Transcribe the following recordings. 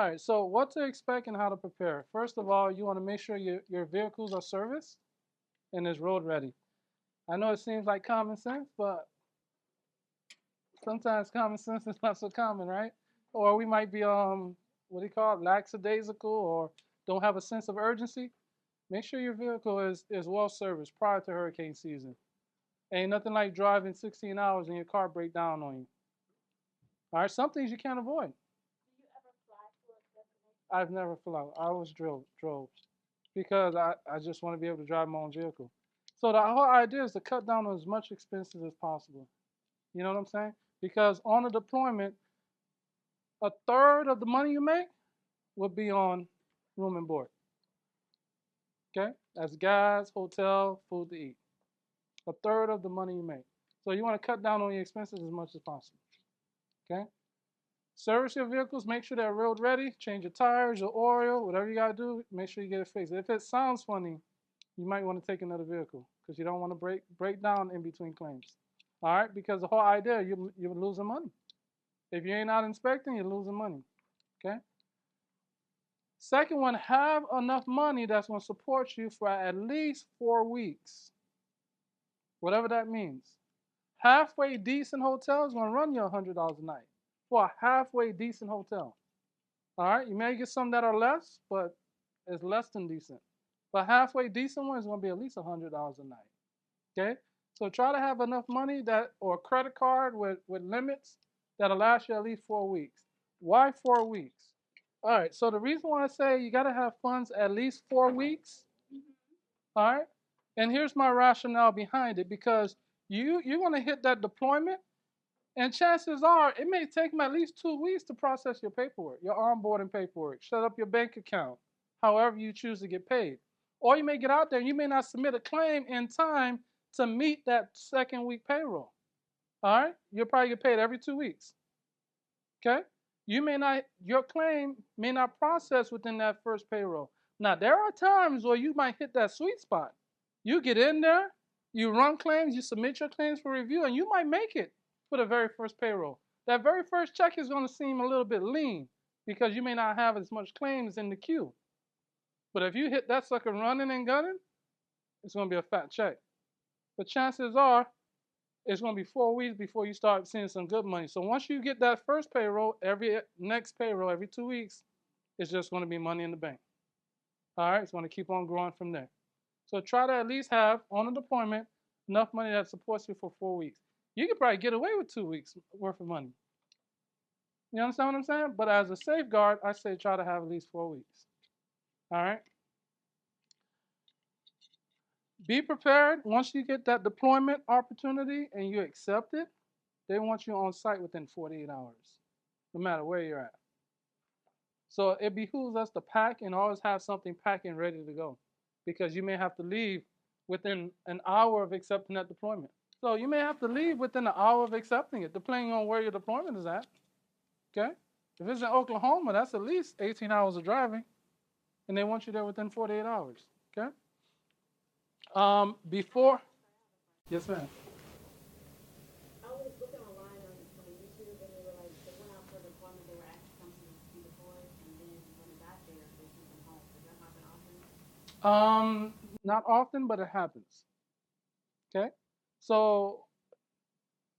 right, so what to expect and how to prepare. First of all, you want to make sure your vehicles are serviced and is road ready. I know it seems like common sense, but sometimes common sense is not so common, right? Or we might be what do you call it, lackadaisical, or don't have a sense of urgency. Make sure your vehicle is well serviced prior to hurricane season. Ain't nothing like driving 16 hours and your car break down on you. All right, some things you can't avoid. I've never flown. I always drove because I just want to be able to drive my own vehicle. So the whole idea is to cut down on as much expenses as possible. You know what I'm saying? Because on a deployment, a third of the money you make will be on room and board. Okay? That's gas, hotel, food to eat. A third of the money you make. So you want to cut down on your expenses as much as possible. Okay? Service your vehicles, make sure they're road ready, change your tires, your oil, whatever you gotta do, make sure you get it fixed. If it sounds funny, you might want to take another vehicle because you don't want to break down in between claims. All right, because the whole idea you're losing money. If you ain't out inspecting, you're losing money. Okay. Second one, have enough money that's going to support you for at least 4 weeks, whatever that means. Halfway decent hotel is going to run you $100 a night for a halfway decent hotel. All right, you may get some that are less, but it's less than decent. But halfway decent one is going to be at least $100 a night. Okay, so try to have enough money that, or a credit card with limits that'll last you at least 4 weeks. Why 4 weeks? All right, so the reason why I say you got to have funds at least 4 weeks. All right, and here's my rationale behind it, because you're going to hit that deployment, and chances are it may take them at least 2 weeks to process your paperwork, your onboarding paperwork, set up your bank account, however you choose to get paid. Or you may get out there and you may not submit a claim in time to meet that second week payroll. All right? You'll probably get paid every 2 weeks. Okay? You may not, your claim may not process within that first payroll. Now, there are times where you might hit that sweet spot. You get in there, you run claims, you submit your claims for review, and you might make it for the very first payroll. That very first check is going to seem a little bit lean because you may not have as much claims in the queue. But if you hit that sucker running and gunning, it's going to be a fat check. But chances are it's going to be 4 weeks before you start seeing some good money. So once you get that first payroll, every next payroll, every 2 weeks, it's just going to be money in the bank. All right, it's going to keep on growing from there. So try to at least have, on a deployment, enough money that supports you for 4 weeks. You could probably get away with 2 weeks worth of money. You understand what I'm saying? But as a safeguard, I say try to have at least 4 weeks. All right? Be prepared. Once you get that deployment opportunity and you accept it, they want you on site within 48 hours, no matter where you're at. So it behooves us to pack and always have something packing ready to go, because you may have to leave within an hour of accepting that deployment. So you may have to leave within an hour of accepting it, depending on where your deployment is at. Okay? If it's in Oklahoma, that's at least 18 hours of driving, and they want you there within 48 hours. Okay? Before, yes, ma'am. I was looking online on YouTube, and they were like, they went out for deployment, they were asking companies to be deployed, and then when they got there, they sent them home. Does that happen often? Not often, but it happens. Okay? So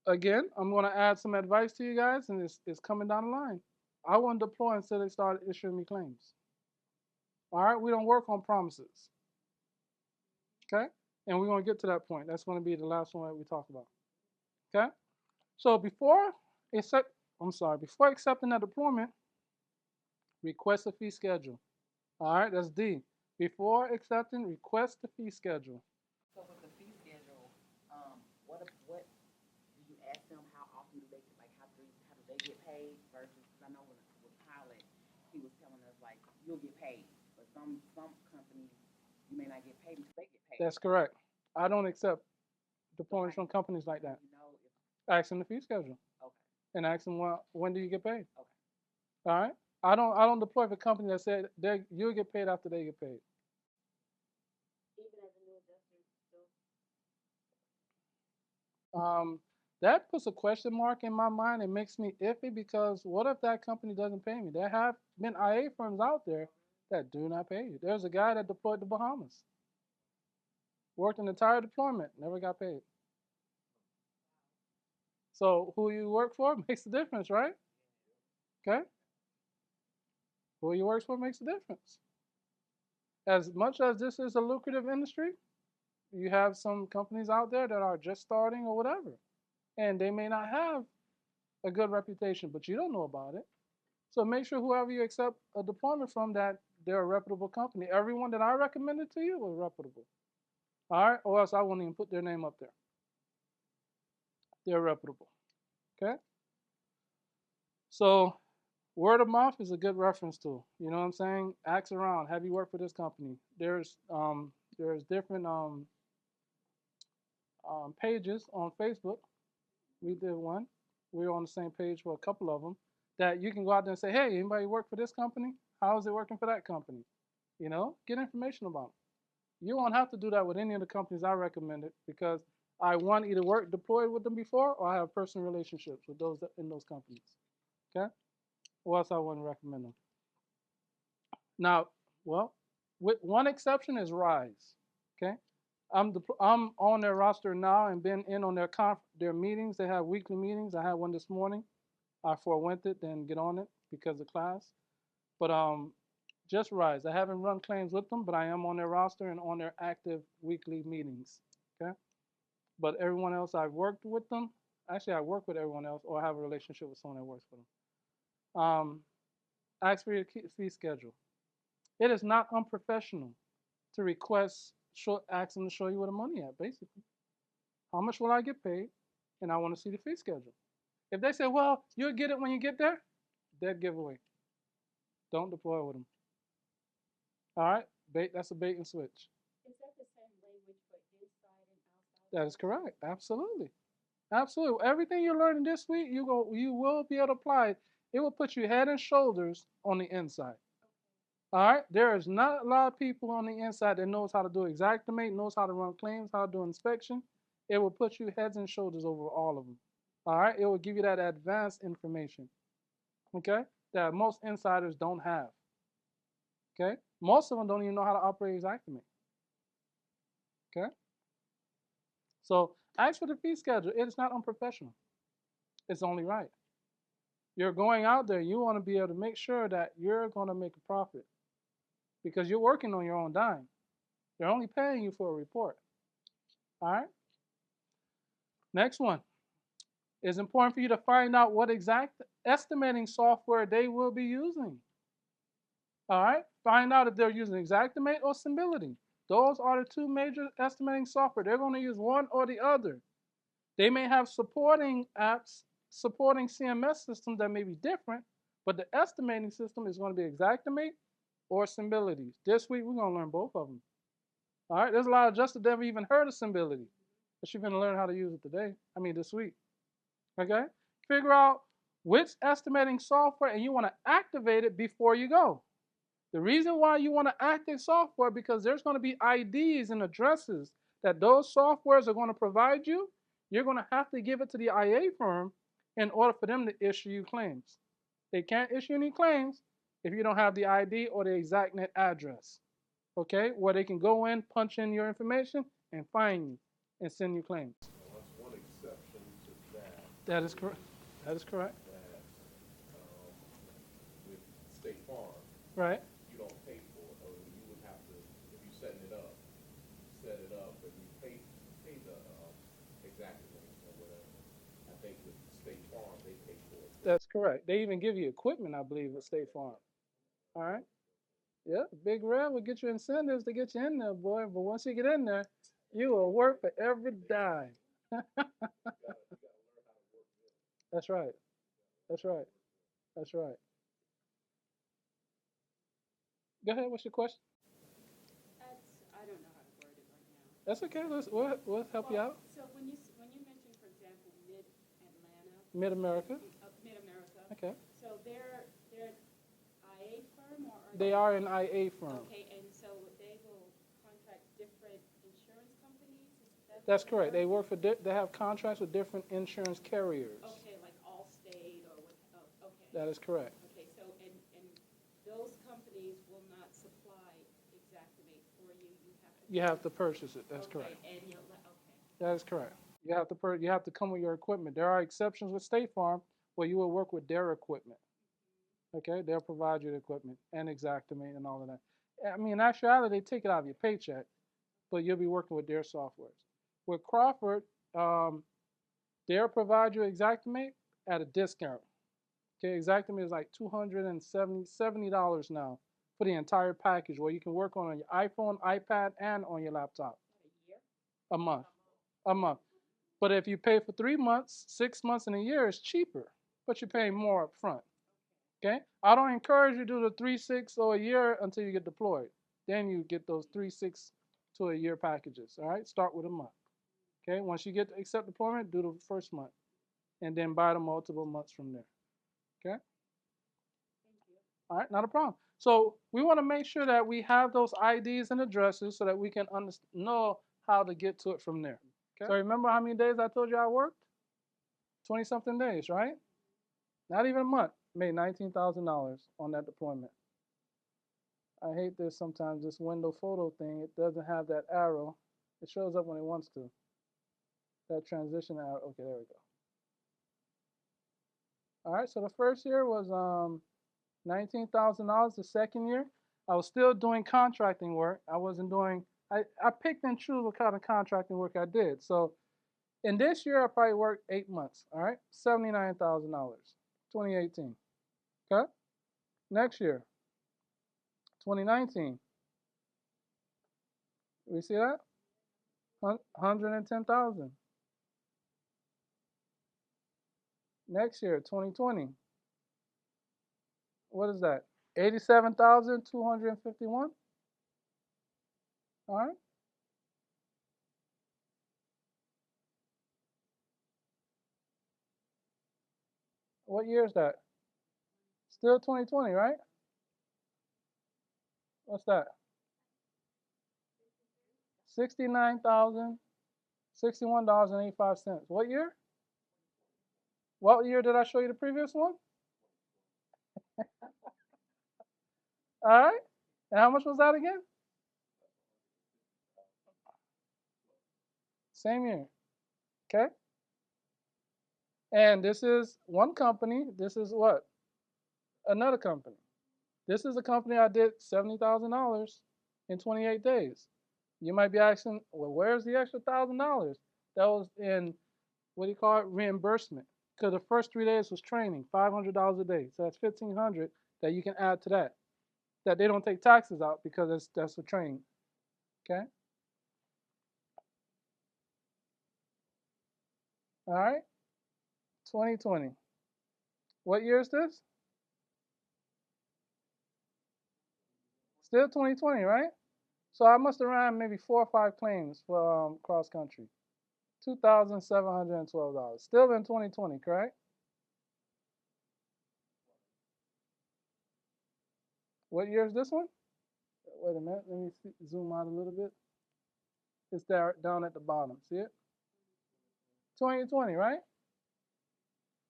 again, I'm going to add some advice to you guys, and it's coming down the line. I won't deploy until they start issuing me claims. All right? We don't work on promises. Okay? And we're going to get to that point. That's going to be the last one that we talk about. Okay? So before accepting that deployment, request a fee schedule. All right, that's D. Before accepting, request the fee schedule. So with the fee schedule, what do you ask them? How often do they like? How do they get paid? Versus, because I know with Pilot, he was telling us like you'll get paid, but some companies you may not get paid until they get paid. That's correct. I don't accept deployments from companies like that. You know, if, Ask them the fee schedule okay, and ask them, well, when do you get paid? okay. All right. I don't deploy for a company that said you'll get paid after they get paid. Even as a new adjuster, still. Um, That puts a question mark in my mind. It makes me iffy because what if that company doesn't pay me? There have been IA firms out there that do not pay you. There's a guy that deployed to Bahamas, worked an entire deployment, never got paid. So who you work for makes a difference, right? Okay, who you work for makes a difference. As much as this is a lucrative industry, you have some companies out there that are just starting or whatever, and they may not have a good reputation, but you don't know about it. So make sure whoever you accept a deployment from that they're a reputable company. Everyone that I recommended to you was reputable. All right, or else I won't even put their name up there. They're reputable. Okay. So word of mouth is a good reference tool. You know what I'm saying? Ask around. Have you worked for this company? There's different pages on Facebook. We did one. We were on the same page for a couple of them that you can go out there and say, hey, anybody work for this company? How is it working for that company? You know, get information about them. You won't have to do that with any of the companies I recommended because I one either worked deployed with them before or I have personal relationships with those in those companies. Okay, or else I wouldn't recommend them. Now, well, with one exception is Rise. Okay, I'm on their roster now and been in on their meetings. They have weekly meetings. I had one this morning. I forewent it, then get on it because of class. But just Rise. I haven't run claims with them, but I am on their roster and on their active weekly meetings. Okay. But everyone else I've worked with them. Actually, I work with everyone else, or I have a relationship with someone that works for them. Ask for your fee schedule. It is not unprofessional to request, ask them to show you where the money at. Basically, how much will I get paid, and I want to see the fee schedule. If they say, "Well, you'll get it when you get there," dead giveaway. Don't deploy with them. All right, bait. That's a bait and switch. Is that the same language for inside and outside That is of correct. Absolutely. Absolutely. Everything you're learning this week, you will be able to apply it. It will put you head and shoulders on the inside. All right. There is not a lot of people on the inside that knows how to do Xactimate, knows how to run claims, how to do inspection. It will put you heads and shoulders over all of them. All right. It will give you that advanced information. Okay. That most insiders don't have. Okay. Most of them don't even know how to operate Xactimate. Okay. So ask for the fee schedule. It is not unprofessional. It's only right. You're going out there, you want to be able to make sure that you're going to make a profit because you're working on your own dime. They're only paying you for a report. All right. Next one. It's important for you to find out what exact estimating software they will be using. All right. Find out if they're using Xactimate or Symbility. Those are the two major estimating software. They're going to use one or the other. They may have supporting apps, supporting CMS systems that may be different, but the estimating system is going to be Xactimate or Symbility. This week, we're going to learn both of them. All right, there's a lot of adjusters that haven't even heard of Symbility, but you're going to learn how to use it today. I mean, this week. Okay? Figure out which estimating software and you want to activate it before you go. The reason why you want to activate software because there's going to be IDs and addresses that those softwares are going to provide you. You're going to have to give it to the IA firm in order for them to issue you claims. They can't issue any claims if you don't have the ID or the exact net address. Okay, where they can go in, punch in your information, and find you and send you claims. Well, that's one exception to that That is correct. That is correct. that with State Farm, Right. you don't pay for it, or you would have to, if you're setting it up, set it up, and you pay the exact rate or whatever. I think with State Farm, they pay for it. That's correct. They even give you equipment, I believe, at State Farm. All right. Yeah, Big Red will get you incentives to get you in there, boy. But once you get in there, you will work for every dime. That's right. That's right. That's right. Go ahead. What's your question? That's, I don't know how to word it right now. That's okay. We'll help you out. So when you mentioned, for example, Mid Atlanta, Mid America. Mid America, Okay. so they're an IA firm or are They are an IA firm. okay? And so they will contract different insurance companies. Is that That's correct. They work for. They have contracts with different insurance carriers. Okay, like Allstate or what? Oh, okay. That is correct. Okay, so and those companies will not supply Exactimate for you. You have to purchase it. That's okay, correct. and you'll okay. That is correct. You have to come with your equipment. There are exceptions with State Farm where you will work with their equipment. Okay, they'll provide you the equipment and Exactimate and all of that. I mean, in actuality, they take it out of your paycheck, but you'll be working with their softwares. With Crawford, um, they'll provide you Exactimate at a discount. Okay, Exactimate is like $270 now for the entire package, where you can work on your iPhone, iPad, and on your laptop. A year? A month, a month. But if you pay for 3 months, 6 months, and a year, it's cheaper, but you're paying more up front. Okay, I don't encourage you to do the 3, 6, or a year until you get deployed. Then you get those 3, 6 to a year packages. All right, start with a month. Okay, once you get to accept deployment, do the first month, and then buy the multiple months from there. Okay. All right, not a problem. So we want to make sure that we have those IDs and addresses so that we can know how to get to it from there. Okay. So remember how many days I told you I worked? 20 something days, right? Not even a month. Made $19,000 on that deployment. I hate this sometimes, this window photo thing. It doesn't have that arrow. It shows up when it wants to. That transition arrow. Okay, there we go. All right, so the first year was $19,000. The second year, I was still doing contracting work. I wasn't doing, I picked and chose what kind of contracting work I did. So in this year, I probably worked 8 months. All right, $79,000, 2018. Okay, next year, 2019. We see that? 110,000. Next year, 2020. What is that? 87,251. All right. What year is that? Still 2020, right? What's that? 69,000, $61.85. What year? What year did I show you the previous one? All right. And how much was that again? Same year. Okay. And this is one company. This is what? Another company. This is a company I did $70,000 in 28 days. You might be asking, well, where's the extra $1,000? That was in, what do you call it, reimbursement. Because the first 3 days was training, $500 a day. So that's $1,500 that you can add to that. That they don't take taxes out because that's for training. Okay. All right. 2020. What year is this? Still 2020, right? So I must have ran maybe 4 or 5 claims for cross country. $2,712. Still in 2020, correct? What year is this one? Wait a minute. Let me zoom out a little bit. It's there down at the bottom. See it? 2020, right?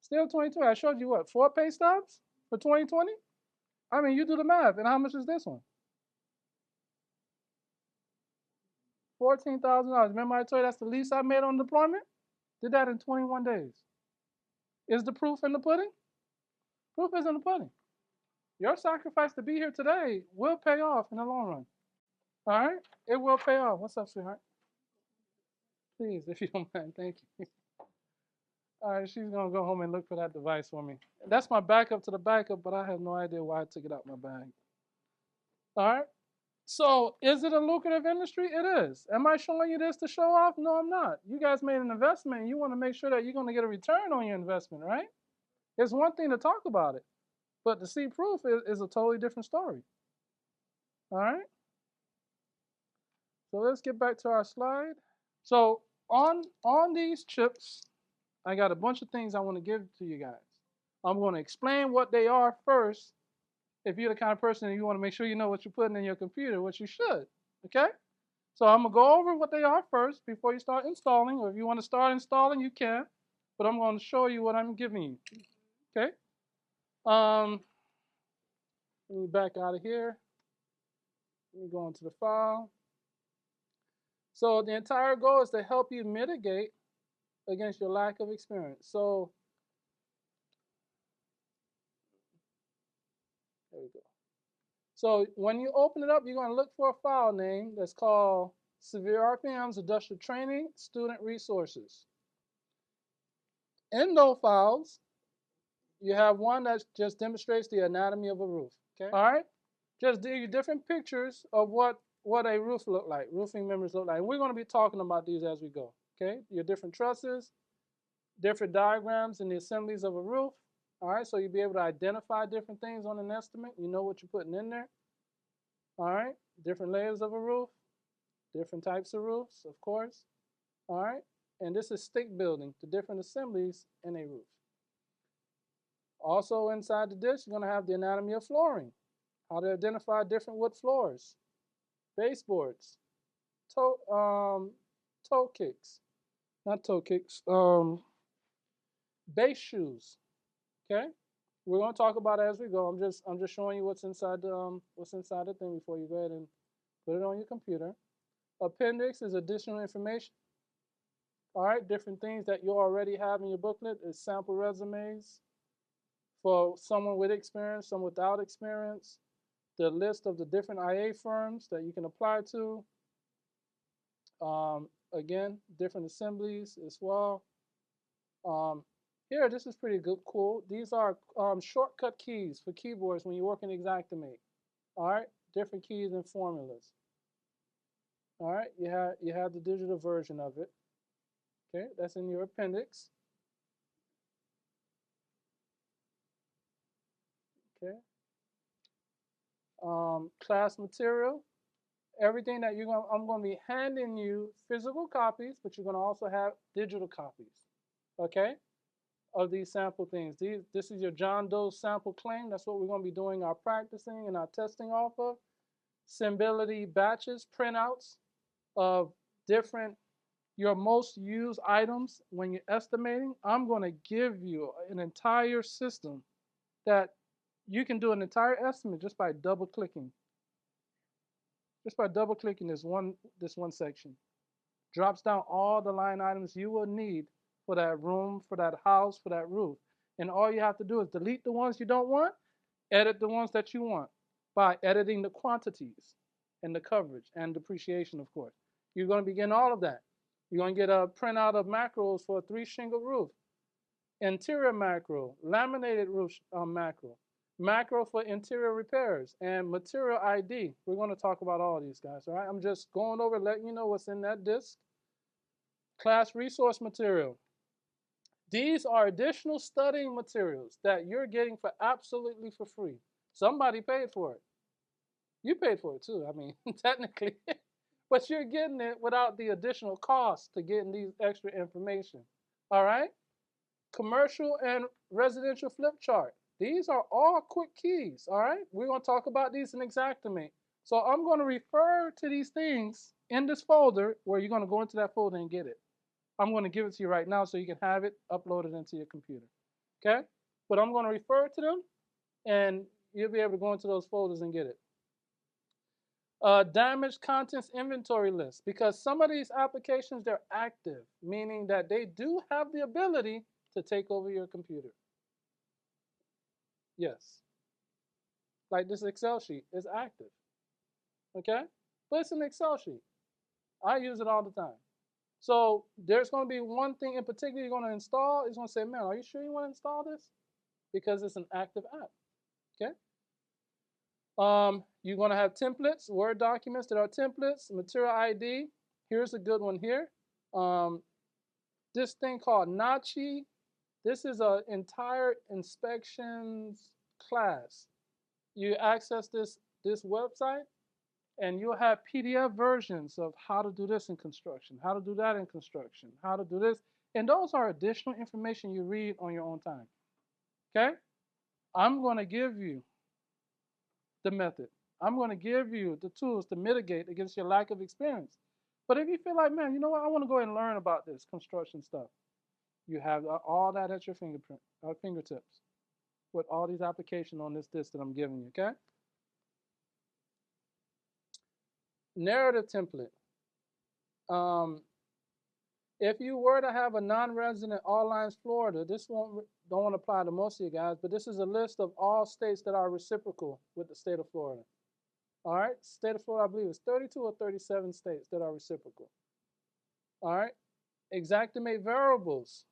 Still 2020. I showed you what? 4 pay stubs for 2020? I mean, you do the math. And how much is this one? $14,000. Remember I told you that's the least I made on deployment? Did that in 21 days. Is the proof in the pudding? Proof is in the pudding. Your sacrifice to be here today will pay off in the long run. All right? It will pay off. What's up, sweetheart? Please, if you don't mind. Thank you. All right, she's going to go home and look for that device for me. That's my backup to the backup, but I have no idea why I took it out my bag. All right? So, is it a lucrative industry? It is. Am I showing you this to show off? No, I'm not. You guys made an investment, and you want to make sure that you're going to get a return on your investment, right? It's one thing to talk about it, but to see proof is a totally different story. All right? So let's get back to our slide. So on these chips, I got a bunch of things I want to give to you guys. I'm going to explain what they are first. If you're the kind of person that you want to make sure you know what you're putting in your computer, which you should, okay? So I'm gonna go over what they are first before you start installing, or if you want to start installing, you can. But I'm going to show you what I'm giving you. Okay. Um, Let me back out of here. Let me go into the file. So the entire goal is to help you mitigate against your lack of experience. So there we go. So when you open it up, you're going to look for a file name that's called Severe RPMs Industrial Training Student Resources. In those files, you have one that just demonstrates the anatomy of a roof. Okay. All right. Just do you different pictures of what a roof look like, roofing members look like. And we're going to be talking about these as we go. Okay. Your different trusses, different diagrams and the assemblies of a roof. All right. So you'll be able to identify different things on an estimate. You know what you're putting in there. All right. Different layers of a roof, different types of roofs, of course. All right. And this is stick building, the different assemblies in a roof. Also inside the dish, you're going to have the anatomy of flooring, how to identify different wood floors, baseboards, toe kicks, not toe kicks, base shoes. Okay, we're going to talk about it as we go. I'm just showing you what's inside the thing before you go ahead and put it on your computer. Appendix is additional information. All right, different things that you already have in your booklet is sample resumes for someone with experience, some without experience, the list of the different IA firms that you can apply to. Again, different assemblies as well. Um, Here, this is pretty good, cool. These are shortcut keys for keyboards when you work in Xactimate. All right, different keys and formulas. All right, you have the digital version of it. Okay, that's in your appendix. Okay, class material. Everything that I'm going to be handing you physical copies, but you're going to also have digital copies. Okay, of these sample things. This is your John Doe sample claim. That's what we're going to be doing our practicing and our testing off of. Symbility batches, printouts of different, your most used items when you're estimating. I'm going to give you an entire system that you can do an entire estimate just by double clicking. Just by double clicking this one section. Drops down all the line items you will need for that room, for that house, for that roof. And all you have to do is delete the ones you don't want, edit the ones that you want by editing the quantities and the coverage and depreciation, of course. You're going to begin all of that. You're going to get a printout of macros for a 3-shingle roof, interior macro, laminated roof macro for interior repairs, and material ID. We're going to talk about all of these guys, all right? I'm just going over, letting you know what's in that disk. Class resource material. These are additional studying materials that you're getting for absolutely for free. Somebody paid for it. You paid for it too, I mean, technically. But you're getting it without the additional cost to getting these extra information. All right? Commercial and residential flip chart. These are all quick keys. All right? We're going to talk about these in Xactimate. So I'm going to refer to these things in this folder where you're going to go into that folder and get it. I'm going to give it to you right now so you can have it uploaded into your computer. Okay? But I'm going to refer to them, and you'll be able to go into those folders and get it. Damaged contents inventory list, because some of these applications, they're active, meaning that they do have the ability to take over your computer. Yes. Like this Excel sheet is active. Okay? But it's an Excel sheet. I use it all the time. So there's going to be one thing in particular you're going to install. It's going to say, man, are you sure you want to install this? Because it's an active app. Okay? You're going to have templates, Word documents that are templates, material ID. Here's a good one here. This thing called Nachi. This is an entire inspections class. You access this website, and you'll have PDF versions of how to do this in construction, how to do that in construction, how to do this. And those are additional information you read on your own time. Okay? I'm going to give you the method. I'm going to give you the tools to mitigate against your lack of experience. But if you feel like, man, you know what, I want to go ahead and learn about this construction stuff, you have all that at your fingertips with all these applications on this disc that I'm giving you, okay? Narrative template. Um, if you were to have a non-resident all lines Florida, this don't apply to most of you guys, but this is a list of all states that are reciprocal with the state of Florida. All right, state of Florida, I believe, is 32 or 37 states that are reciprocal. All right, exactimate variables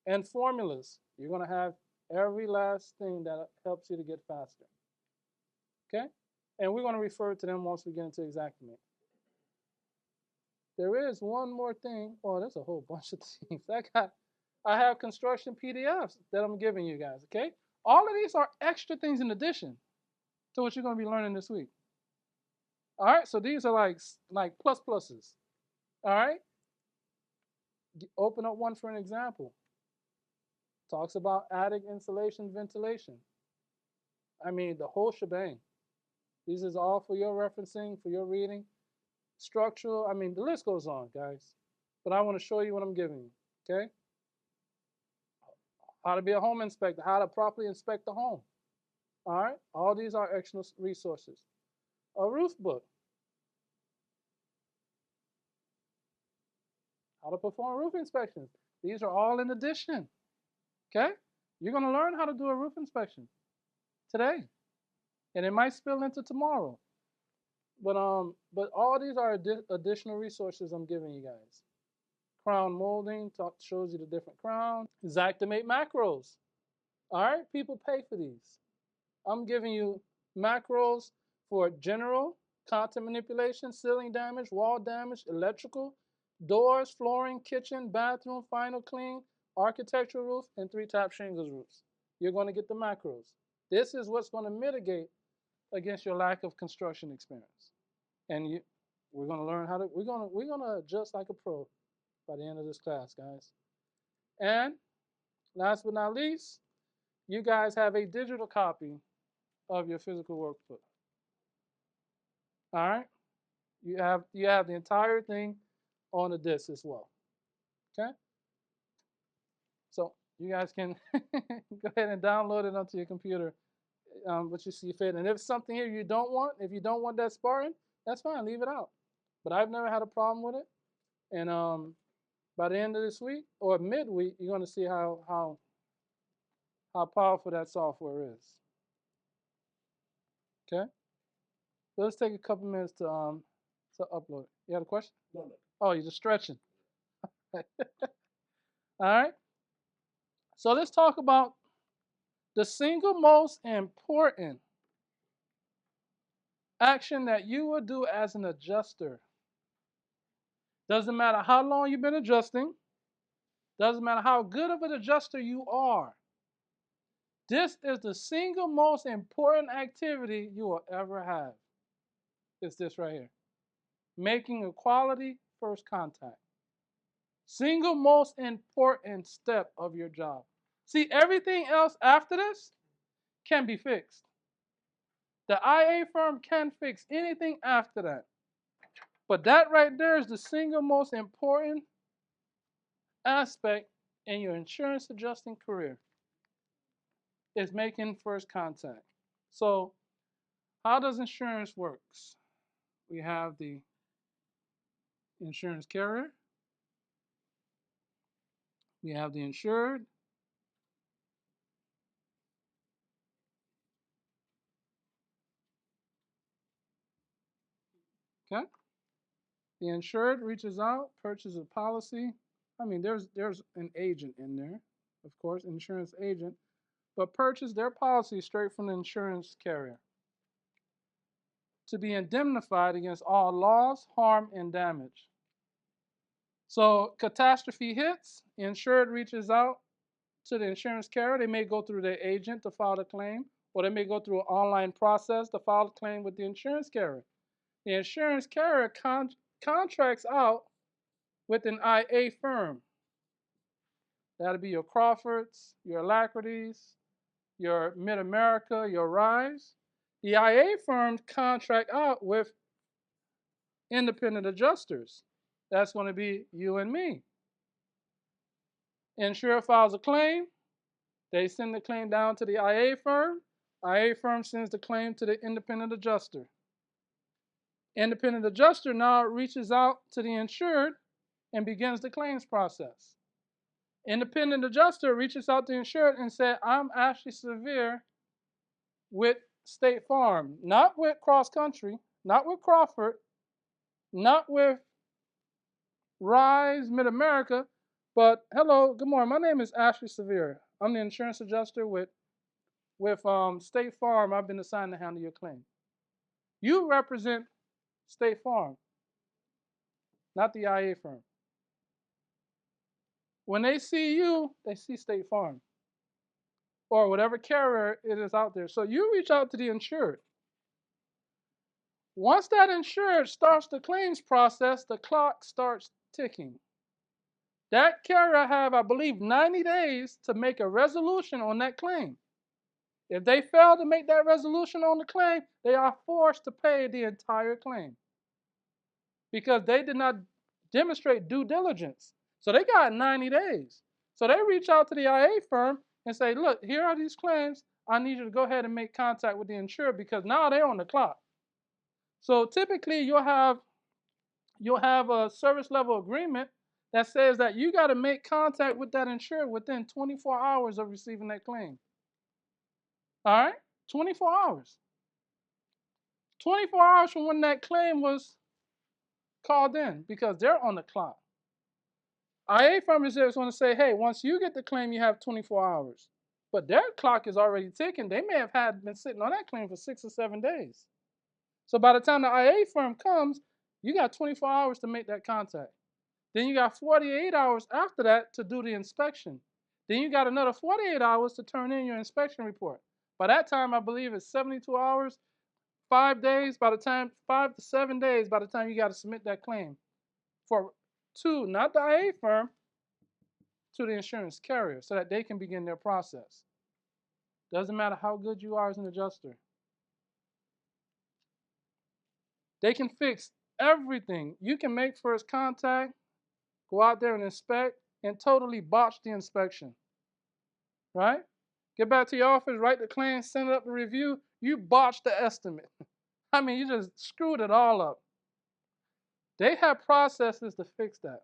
and formulas. You're going to have every last thing that helps you to get faster. Okay, and we're going to refer to them once we get into exactimate. There is one more thing. Oh, there's a whole bunch of things. I have construction PDFs that I'm giving you guys. Okay, all of these are extra things in addition to what you're going to be learning this week. All right, so these are like plus pluses. All right, open up one for an example. Talks about attic insulation, ventilation. I mean, the whole shebang. This is all for your referencing, for your reading. Structural, I mean, the list goes on, guys. But I want to show you what I'm giving you, okay? How to be a home inspector, how to properly inspect the home. All right, all these are extra resources. A roof book, how to perform roof inspections. These are all in addition, okay? You're going to learn how to do a roof inspection today, and it might spill into tomorrow. But all these are additional resources I'm giving you guys. Crown molding shows you the different crowns. Exactimate macros. All right, people pay for these. I'm giving you macros for general, content manipulation, ceiling damage, wall damage, electrical, doors, flooring, kitchen, bathroom, final clean, architectural roof, and 3-top shingles roofs. You're going to get the macros. This is what's going to mitigate against your lack of construction experience. And we're going to learn how to, we're going to adjust like a pro by the end of this class, guys. And last but not least, you guys have a digital copy of your physical workbook. All right? You have the entire thing on the disk as well. Okay? So you guys can go ahead and download it onto your computer, what you see fit. And if something here you don't want, if you don't want that Spartan, that's fine, leave it out. But I've never had a problem with it. And by the end of this week or midweek, you're going to see how powerful that software is. Okay? So let's take a couple minutes to upload it. You had a question? No. Oh, you're just stretching. All right. So let's talk about the single most important action that you will do as an adjuster. Doesn't matter how long you've been adjusting. Doesn't matter how good of an adjuster you are. This is the single most important activity you will ever have. It's this right here. Making a quality first contact. Single most important step of your job. See, everything else after this can be fixed. The IA firm can fix anything after that. But that right there is the single most important aspect in your insurance adjusting career is making first contact. So how does insurance works? We have the insurance carrier. We have the insured. Okay. The insured reaches out, purchases a policy. I mean, there's an agent in there, of course, insurance agent, but purchase their policy straight from the insurance carrier to be indemnified against all loss, harm, and damage. So catastrophe hits, the insured reaches out to the insurance carrier. They may go through their agent to file a claim, or they may go through an online process to file a claim with the insurance carrier. The insurance carrier contracts out with an IA firm. That'll be your Crawfords, your Alacrities, your Mid-America, your Rise. The IA firms contract out with independent adjusters. That's going to be you and me. Insurer files a claim. They send the claim down to the IA firm. IA firm sends the claim to the independent adjuster. Independent adjuster now reaches out to the insured and begins the claims process. Independent adjuster reaches out to the insured and said, I'm Ashley Severe with State Farm, not with Cross Country, not with Crawford, not with Rise Mid America, but hello, good morning. My name is Ashley Severe. I'm the insurance adjuster with State Farm. I've been assigned to handle your claim. You represent State Farm, not the IA firm. When they see you, they see State Farm or whatever carrier it is out there. So you reach out to the insured. Once that insured starts the claims process, the clock starts ticking. That carrier have, I believe, 90 days to make a resolution on that claim. If they fail to make that resolution on the claim, they are forced to pay the entire claim because they did not demonstrate due diligence. So they got 90 days. So they reach out to the IA firm and say, look, here are these claims. I need you to go ahead and make contact with the insurer because now they're on the clock. So typically you'll have a service level agreement that says that you got to make contact with that insurer within 24 hours of receiving that claim. All right? 24 hours. 24 hours from when that claim was called in because they're on the clock. IA firm is going to say, hey, once you get the claim, you have 24 hours. But their clock is already ticking. They may have been sitting on that claim for 6 or 7 days. So by the time the IA firm comes, you got 24 hours to make that contact. Then you got 48 hours after that to do the inspection. Then you got another 48 hours to turn in your inspection report. By that time, I believe it's 72 hours, 5 days, 5 to 7 days by the time you got to submit that claim not the IA firm, to the insurance carrier so that they can begin their process. Doesn't matter how good you are as an adjuster. They can fix everything. You can make first contact, go out there and inspect, and totally botch the inspection. Right? Get back to your office, write the claim, send it up to review. You botched the estimate. I mean, you just screwed it all up. They have processes to fix that.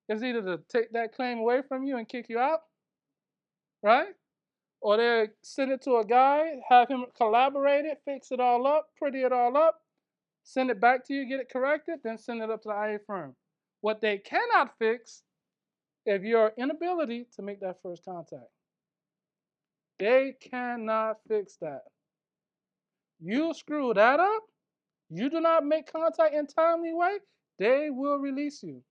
It's either to take that claim away from you and kick you out, right? Or they send it to a guy, have him collaborate it, fix it all up, pretty it all up, send it back to you, get it corrected, then send it up to the IA firm. What they cannot fix is your inability to make that first contact. They cannot fix that. You screw that up, you do not make contact in a timely way, they will release you.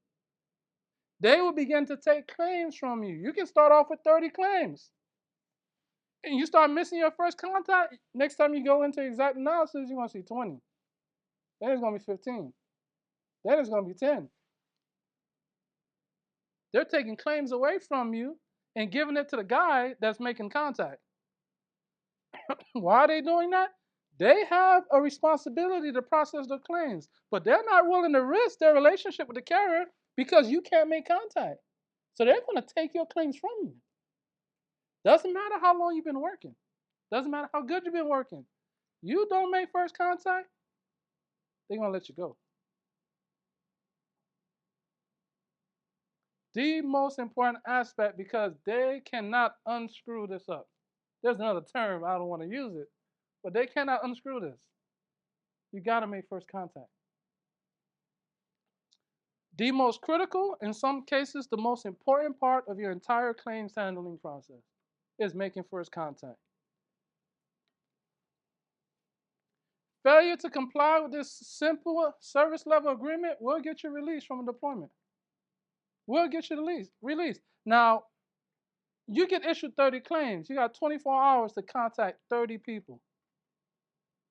They will begin to take claims from you. You can start off with 30 claims. And you start missing your first contact, next time you go into exact analysis, you're going to see 20. Then it's going to be 15. Then it's going to be 10. They're taking claims away from you and giving it to the guy that's making contact. Why are they doing that? They have a responsibility to process their claims, but they're not willing to risk their relationship with the carrier because you can't make contact. So they're going to take your claims from you. Doesn't matter how long you've been working. Doesn't matter how good you've been working. You don't make first contact, they're going to let you go. The most important aspect because they cannot unscrew this up. There's another term, I don't want to use it, but they cannot unscrew this. You got to make first contact. The most critical, in some cases, the most important part of your entire claims handling process is making first contact. Failure to comply with this simple service level agreement will get you released from a deployment. Will get you released. Now, you get issued 30 claims. You got 24 hours to contact 30 people.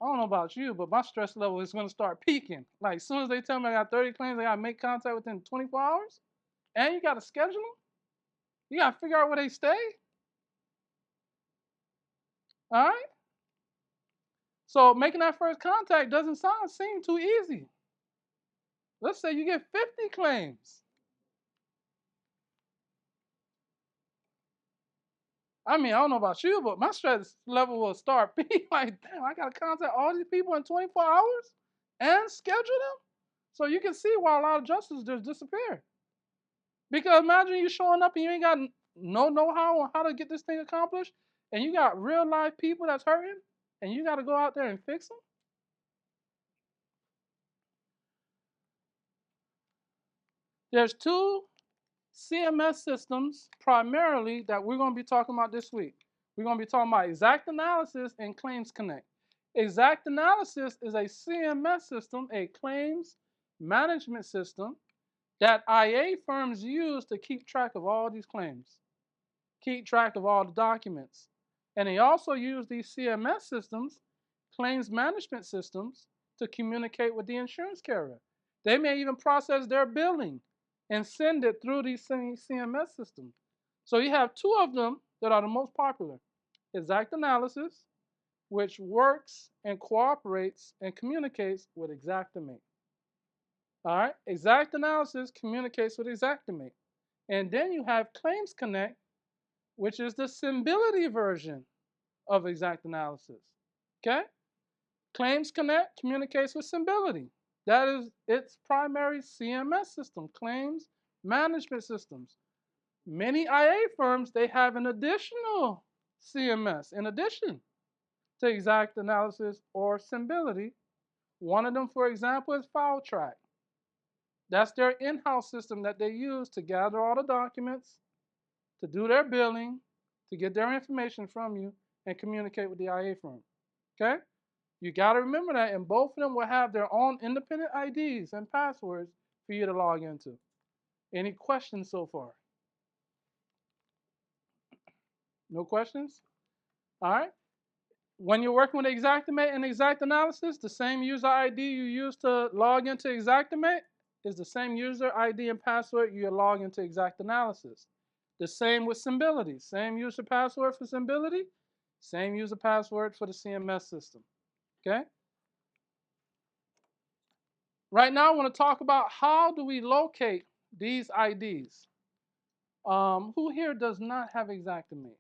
I don't know about you, but my stress level is going to start peaking. Like, as soon as they tell me I got 30 claims, I got to make contact within 24 hours. And you got to schedule them. You got to figure out where they stay. All right? So making that first contact doesn't seem too easy. Let's say you get 50 claims. I mean, I don't know about you, but my stress level will start being like, damn, I got to contact all these people in 24 hours and schedule them. So you can see why a lot of justices just disappear. Because imagine you showing up and you ain't got no know-how on how to get this thing accomplished, and you got real life people that's hurting, and you got to go out there and fix them. There's two CMS systems primarily that we're going to be talking about this week. We're going to be talking about Exact Analysis and Claims Connect. Exact Analysis is a CMS system, a claims management system that IA firms use to keep track of all these claims, keep track of all the documents. And they also use these CMS systems, claims management systems, to communicate with the insurance carrier. They may even process their billing and send it through these CMS systems. So you have two of them that are the most popular. Exact Analysis, which works and cooperates and communicates with Xactimate. All right, Exact Analysis communicates with Xactimate. And then you have Claims Connect, which is the Symbility version of Exact Analysis. Okay? Claims Connect communicates with Symbility. That is its primary CMS system, claims management systems. Many IA firms, they have an additional CMS in addition to Exact Analysis or Symbility. One of them, for example, is FileTrack. That's their in-house system that they use to gather all the documents, to do their billing, to get their information from you, and communicate with the IA firm. Okay? You got to remember that, and both of them will have their own independent IDs and passwords for you to log into. Any questions so far? No questions? All right. When you're working with Xactimate and Exact Analysis, the same user ID you use to log into Xactimate is the same user ID and password you log into Exact Analysis. The same with Symbility. Same user password for Symbility, same user password for the CMS system. Okay? Right now, I want to talk about how do we locate these IDs. Who here does not have Xactimate?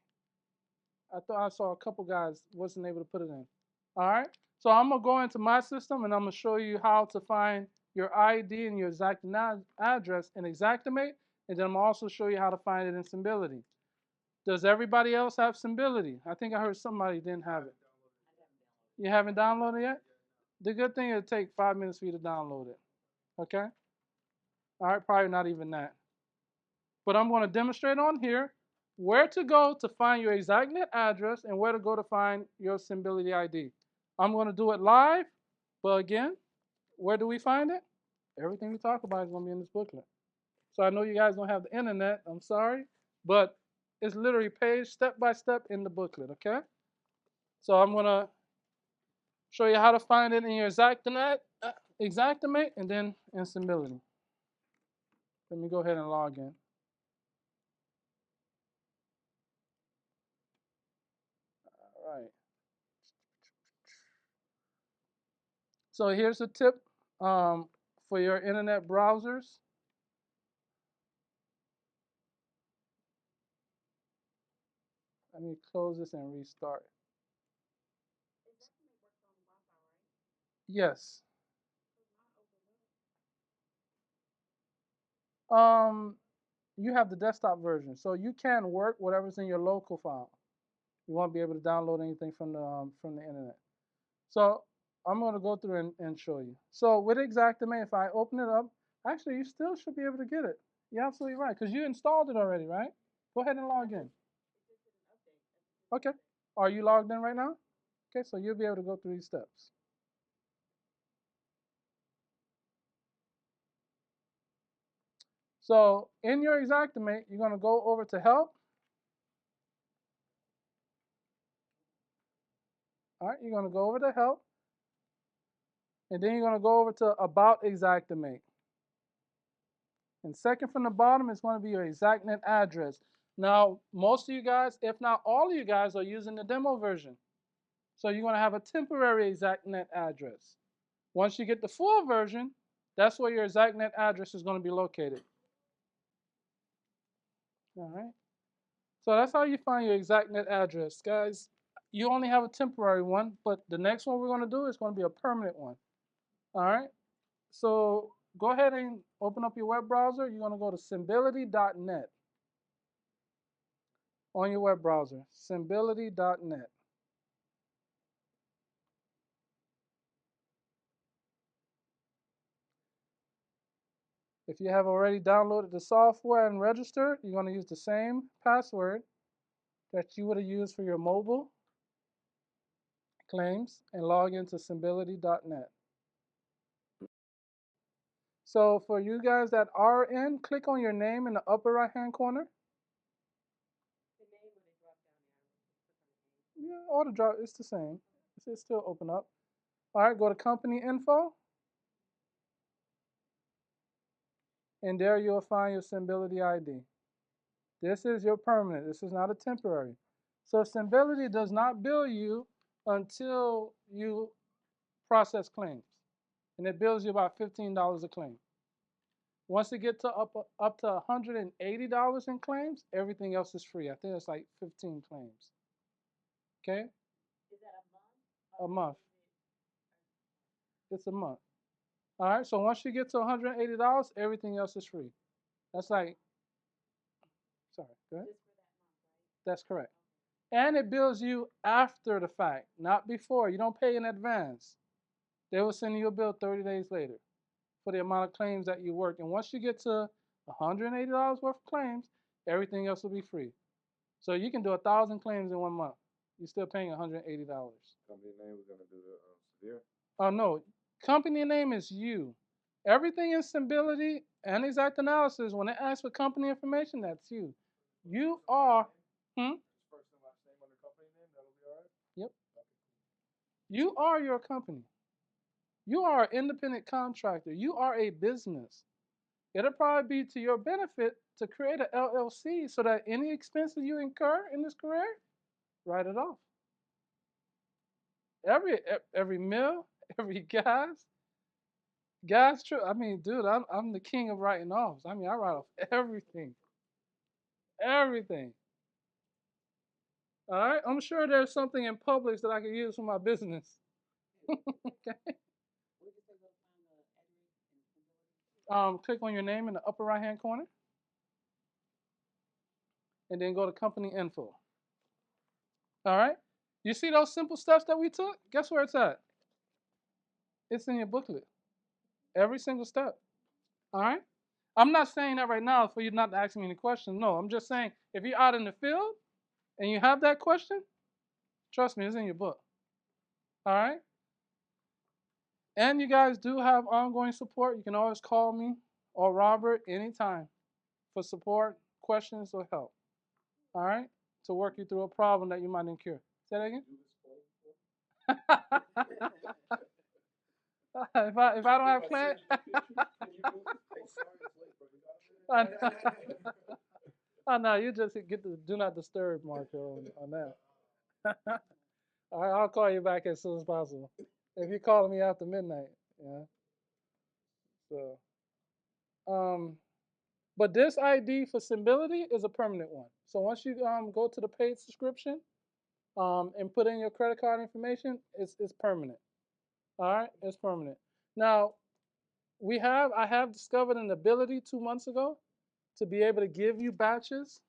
I thought I saw a couple guys wasn't able to put it in. All right. So I'm gonna go into my system and I'm gonna show you how to find your ID and your exact address in Xactimate, and then I'm gonna also show you how to find it in Symbility. Does everybody else have Symbility? I think I heard somebody didn't have it. You haven't downloaded yet? The good thing is it'll take 5 minutes for you to download it. Okay? All right, probably not even that. But I'm going to demonstrate on here where to go to find your exact net address and where to go to find your Symbility ID. I'm going to do it live, but again, where do we find it? Everything we talk about is going to be in this booklet. So I know you guys don't have the internet. I'm sorry, but it's literally page step by step in the booklet. Okay. So I'm going to show you how to find it in your Xactimate and then in Symbility. Let me go ahead and log in. All right. So here's a tip for your internet browsers. Let me close this and restart. Yes. Um, you have the desktop version, so you can work whatever's in your local file. You won't be able to download anything from the internet. So I'm going to go through and show you. So with Xactimate, if I open it up, actually you still should be able to get it. You're absolutely right, because you installed it already, right? Go ahead and log in. Okay. Are you logged in right now? Okay, so you'll be able to go through these steps. So in your Xactimate, you're going to go over to Help. All right, you're going to go over to Help. And then you're going to go over to About Xactimate. And second from the bottom is going to be your ExactNet address. Now, most of you guys, if not all of you guys, are using the demo version. So you're going to have a temporary ExactNet address. Once you get the full version, that's where your ExactNet address is going to be located. All right. So that's how you find your ExactNet address, guys. You only have a temporary one, but the next one we're going to do is going to be a permanent one. All right. So go ahead and open up your web browser. You're going to go to Symbility.net on your web browser. Symbility.net. If you have already downloaded the software and registered, you're going to use the same password that you would have used for your mobile claims and log into Symbility.net. So for you guys that are in, click on your name in the upper right hand corner. Yeah, all the drop, it's the same. It's still open up. All right, go to company info, and there you'll find your Symbility ID. This is your permanent. This is not a temporary. So Symbility does not bill you until you process claims, and it bills you about $15 a claim. Once it gets to up to $180 in claims, everything else is free. I think it's like 15 claims. Okay, Is that a month? a month. It's a month. All right. So once you get to $180, everything else is free. That's like, sorry, go ahead. Just for that month, right? That's correct. And it bills you after the fact, not before. You don't pay in advance. They will send you a bill 30 days later for the amount of claims that you worked. And once you get to $180 worth of claims, everything else will be free. So you can do 1,000 claims in 1 month. You're still paying $180. Company name, we're gonna do the severe. Oh no, company name is you. Everything in Symbility and Exact Analysis, when they ask for company information, that's you. You are, hmm? First and last name under company name, that'll be all right. Yep. You are your company. You are an independent contractor. You are a business. It'll probably be to your benefit to create an LLC so that any expenses you incur in this career, write it off. Every meal, every gas trip. I mean, dude, I'm the king of writing offs. I mean, I write off everything, everything. All right. I'm sure there's something in Publix that I could use for my business. Okay. What did you say was find the address and Symbility? Click on your name in the upper right hand corner, and then go to company info. All right. You see those simple steps that we took? Guess where it's at? It's in your booklet. Every single step. All right. I'm not saying that right now for you not to ask me any questions. No, I'm just saying if you're out in the field and you have that question, trust me, it's in your book. All right. And you guys do have ongoing support. You can always call me or Robert anytime for support, questions, or help. All right. To work you through a problem that you might incur. Say that again. If I don't have client, oh no, you just get the do not disturb marker on that. All right, I'll call you back as soon as possible. If you call me after midnight, yeah. So, um, but this ID for Symbility is a permanent one. So once you go to the paid subscription and put in your credit card information, it's permanent. All right, it's permanent. Now I have discovered an ability 2 months ago to be able to give you batches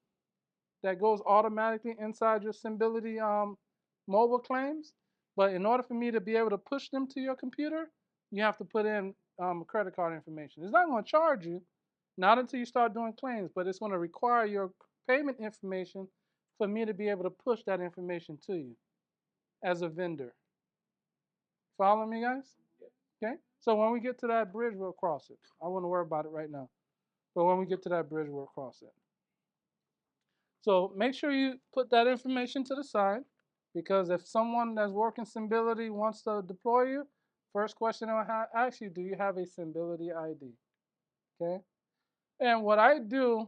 that goes automatically inside your Symbility mobile claims. But in order for me to be able to push them to your computer, you have to put in credit card information. It's not going to charge you, not until you start doing claims, but it's going to require your payment information for me to be able to push that information to you as a vendor. Follow me, guys? Okay? So when we get to that bridge, we'll cross it. I won't worry about it right now. But when we get to that bridge, we'll cross it. So make sure you put that information to the side because if someone that's working Symbility wants to deploy you, first question I'll ask you, do you have a Symbility ID? Okay. And what I do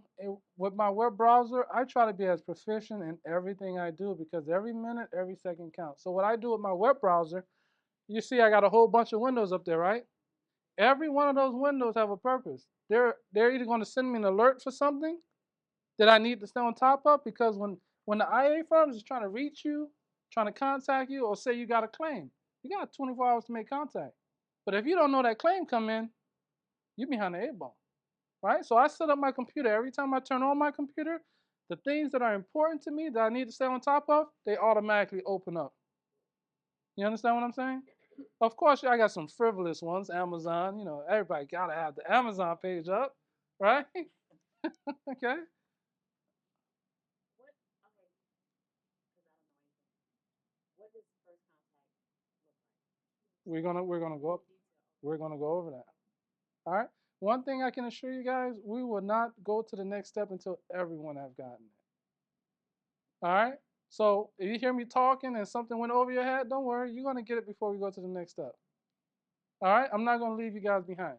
with my web browser, I try to be as proficient in everything I do because every minute, every second counts. So what I do with my web browser, you see I got a whole bunch of windows up there, right? Every one of those windows have a purpose. They're either going to send me an alert for something that I need to stay on top of because when the IA firms is trying to reach you, trying to contact you, or say you got a claim, you got 24 hours to make contact. But if you don't know that claim come in, you're behind the eight ball, right? So I set up my computer. Every time I turn on my computer, the things that are important to me that I need to stay on top of, they automatically open up. You understand what I'm saying? Of course, I got some frivolous ones. Amazon, everybody gotta have the Amazon page up, right? Okay. What? Okay, because I don't know anything. What does first contact look like? We're gonna we're gonna go up. We're gonna go over that. All right. One thing I can assure you guys, we will not go to the next step until everyone have gotten it. All right. So if you hear me talking and something went over your head, don't worry. You're gonna get it before we go to the next step. All right. I'm not gonna leave you guys behind.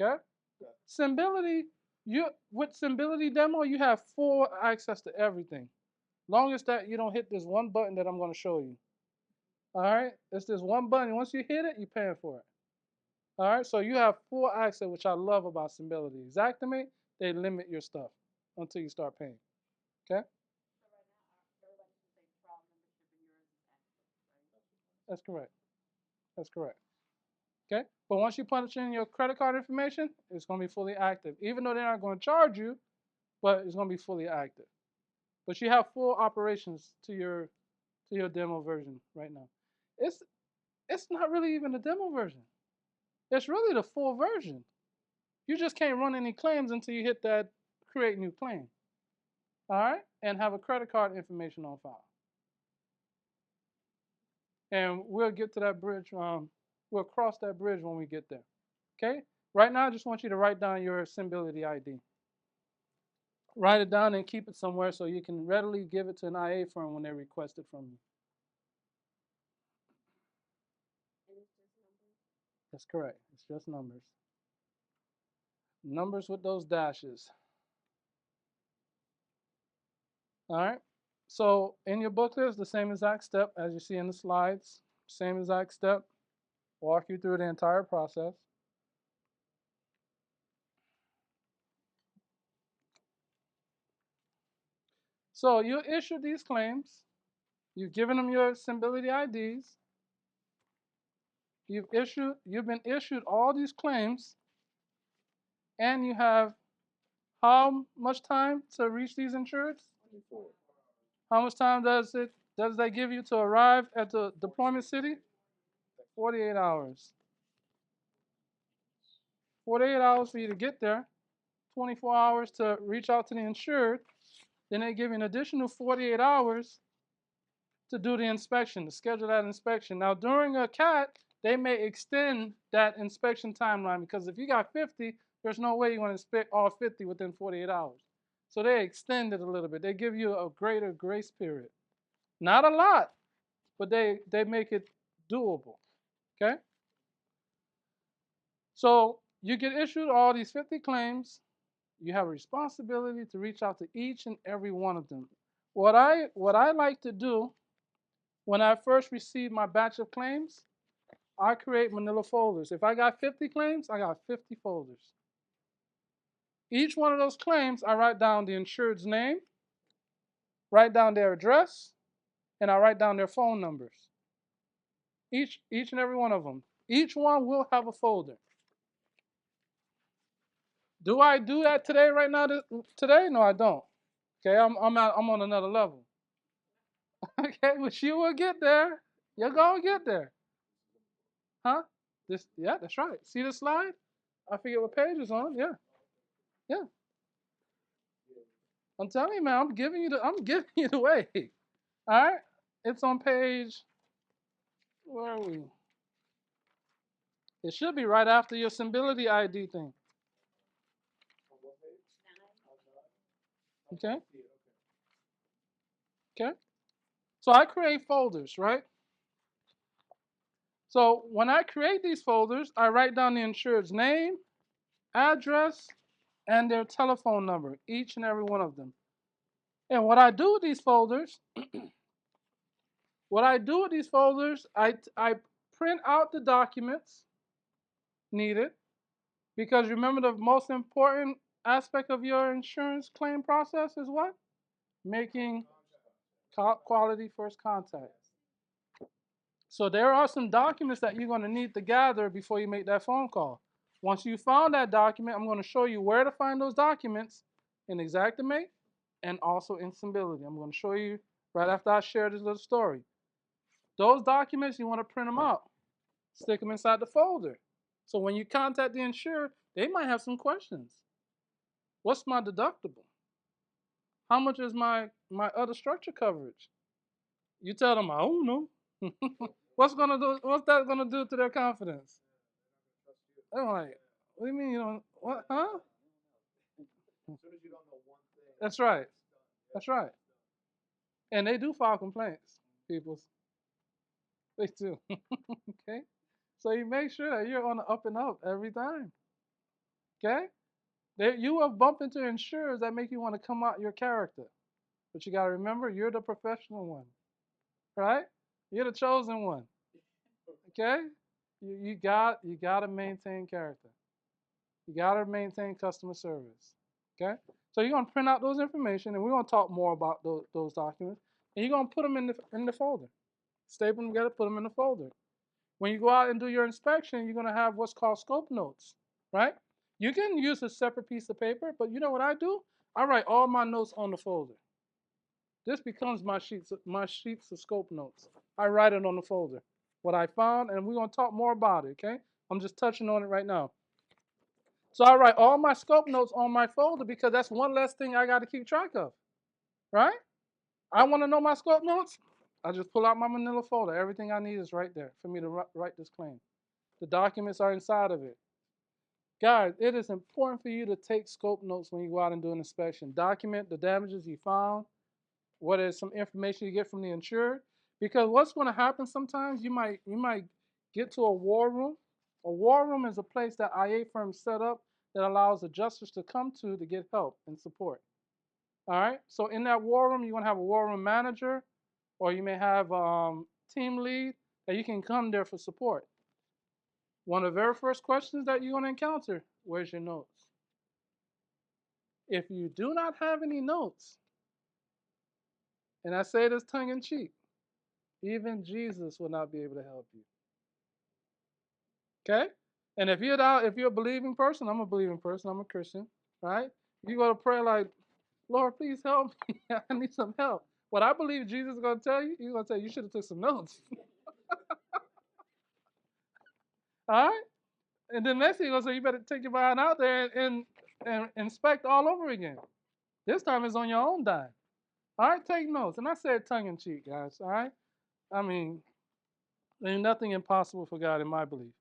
Okay. Symbility. You with Symbility demo, you have full access to everything. Long as that you don't hit this one button that I'm gonna show you. All right. It's this one button. Once you hit it, you're paying for it. All right, so you have full access, which I love about Symbility. Xactimate, they limit your stuff until you start paying. Okay, So right now, everybody should say trial membership and yours is active, right? that's correct. That's correct. Okay, but once you punch in your credit card information, it's going to be fully active. Even though they're not going to charge you, but it's going to be fully active. But you have full operations to your demo version right now. It's it's not really even a demo version. It's really the full version. You just can't run any claims until you hit that create new claim. All right, and have a credit card information on file. And we'll get to that bridge. We'll cross that bridge when we get there. Okay. Right now, I just want you to write down your Symbility ID. Write it down and keep it somewhere so you can readily give it to an IA firm when they request it from you. And it's just numbers. That's correct. It's just numbers. Numbers with those dashes. All right. So in your booklet, it's the same exact step as you see in the slides. Same exact step. Walk you through the entire process. So you issue these claims. You've given them your Symbility IDs. You've been issued all these claims, and you have how much time to reach these insureds? 24. How much time does that give you to arrive at the deployment city? 48 hours. 48 hours for you to get there. 24 hours to reach out to the insured. Then they give you an additional 48 hours to do the inspection, to schedule that inspection. Now, during a CAT, they may extend that inspection timeline because if you got 50, there's no way you want to inspect all 50 within 48 hours. So they extend it a little bit. They give you a greater grace period. Not a lot, but they make it doable. Okay? So you get issued all these 50 claims. You have a responsibility to reach out to each and every one of them. What I like to do when I first receive my batch of claims, I create manila folders. If I got 50 claims, I got 50 folders. Each one of those claims, I write down the insured's name, write down their address, and I write down their phone numbers. Each and every one of them. Each one will have a folder. Do I do that today, right now, today? No, I don't. Okay, I'm on another level. Okay, but you will get there. You're gonna get there. Huh? Yeah, that's right. See the slide? I forget what page it's on. Yeah, yeah. I'm telling you, man. I'm giving you the way. All right. It's on page. Where are we? It should be right after your Symbility ID thing. Okay. Okay. So I create folders, right? So when I create these folders, I write down the insured's name, address, and their telephone number, each and every one of them. And what I do with these folders, I print out the documents needed because remember the most important aspect of your insurance claim process is what? Making quality first contact. So there are some documents that you're going to need to gather before you make that phone call. Once you found that document, I'm going to show you where to find those documents in Xactimate and also in Symbility. I'm going to show you right after I share this little story. Those documents, you want to print them out, stick them inside the folder. So when you contact the insurer, they might have some questions. What's my deductible? How much is my other structure coverage? You tell them, I don't know. What's that gonna do to their confidence? They're like, what do you mean you don't what huh? That's right. That's right. And they do file complaints, people. They do. Okay? So you make sure that you're on the up and up every time. Okay? You will bump into insurers that make you want to come out your character. But you gotta remember you're the professional one. Right? You're the chosen one. Okay? You gotta maintain character. You gotta maintain customer service. Okay? So you're gonna print out those information, and we're gonna talk more about those documents, and you're gonna put them in the folder. Staple them together, put them in the folder. When you go out and do your inspection, you're gonna have what's called scope notes, right? You can use a separate piece of paper, but you know what I do? I write all my notes on the folder. This becomes my sheets of scope notes. I write it on the folder. What I found, and we're gonna talk more about it. Okay? I'm just touching on it right now. So I write all my scope notes on my folder because that's one less thing I got to keep track of, right? I want to know my scope notes. I just pull out my manila folder. Everything I need is right there for me to write this claim. The documents are inside of it. Guys, it is important for you to take scope notes when you go out and do an inspection. Document the damages you found, what is some information you get from the insured. Because what's going to happen sometimes, you might get to a war room. A war room is a place that IA firms set up that allows adjusters to come to get help and support. All right. So in that war room, you're going to have a war room manager, or you may have team lead that you can come there for support. One of the very first questions that you're going to encounter: where's your notes? If you do not have any notes, and I say this tongue in cheek, even Jesus will not be able to help you. Okay? And if you're a believing person, I'm a believing person, I'm a Christian, right? You go to pray like, Lord, please help me. I need some help. What I believe Jesus is gonna tell you, he's gonna tell you should have took some notes. All right? And then next thing he's gonna say, you better take your mind out there and inspect all over again. This time it's on your own dime. All right, take notes. And I said tongue in cheek, guys. All right? I mean, there's nothing impossible for God in my belief,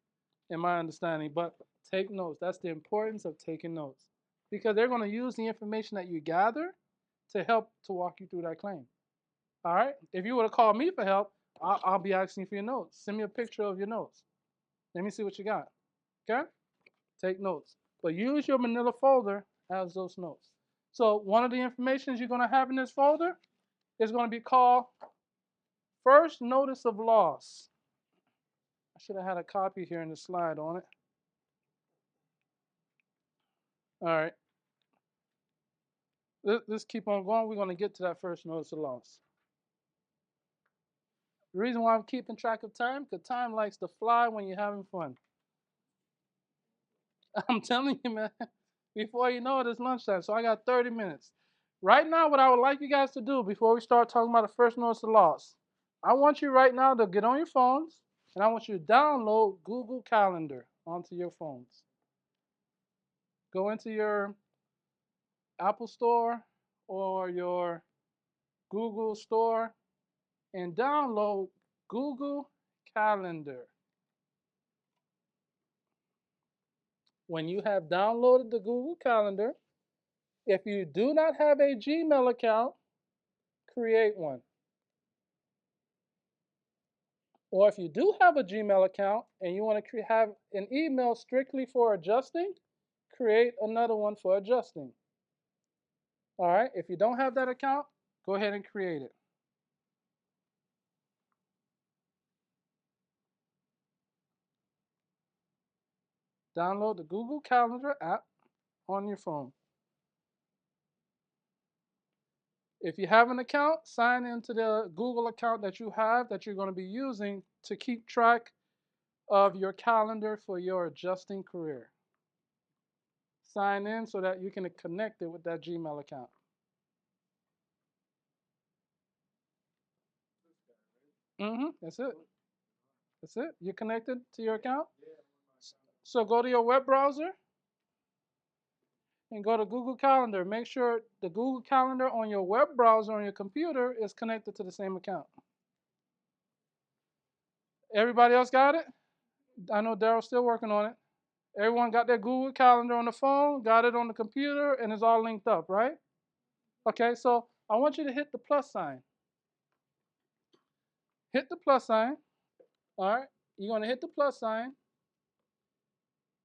in my understanding, but take notes. That's the importance of taking notes because they're going to use the information that you gather to help to walk you through that claim. All right? If you were to call me for help, I'll be asking for your notes. Send me a picture of your notes. Let me see what you got. Okay? Take notes. But use your manila folder as those notes. So one of the informations you're going to have in this folder is going to be called First Notice of Loss. I should have had a copy here in the slide on it. All right. Let's keep on going. We're going to get to that first notice of loss. The reason why I'm keeping track of time, because time likes to fly when you're having fun. I'm telling you, man, before you know it, it's lunchtime. So I got 30 minutes. Right now, what I would like you guys to do before we start talking about the first notice of loss, I want you right now to get on your phones, and I want you to download Google Calendar onto your phones. Go into your Apple Store or your Google Store and download Google Calendar. When you have downloaded the Google Calendar, if you do not have a Gmail account, create one. Or if you do have a Gmail account and you want to have an email strictly for adjusting, create another one for adjusting. All right, if you don't have that account, go ahead and create it. Download the Google Calendar app on your phone. If you have an account, sign into the Google account that you have that you're going to be using to keep track of your calendar for your adjusting career. Sign in so that you can connect it with that Gmail account. That's it. That's it. You're connected to your account. So go to your web browser and go to Google Calendar. Make sure the Google Calendar on your web browser on your computer is connected to the same account. Everybody else got it? I know Daryl's still working on it. Everyone got their Google Calendar on the phone, got it on the computer, and it's all linked up, right? Okay, so I want you to hit the plus sign. Hit the plus sign. All right. You're going to hit the plus sign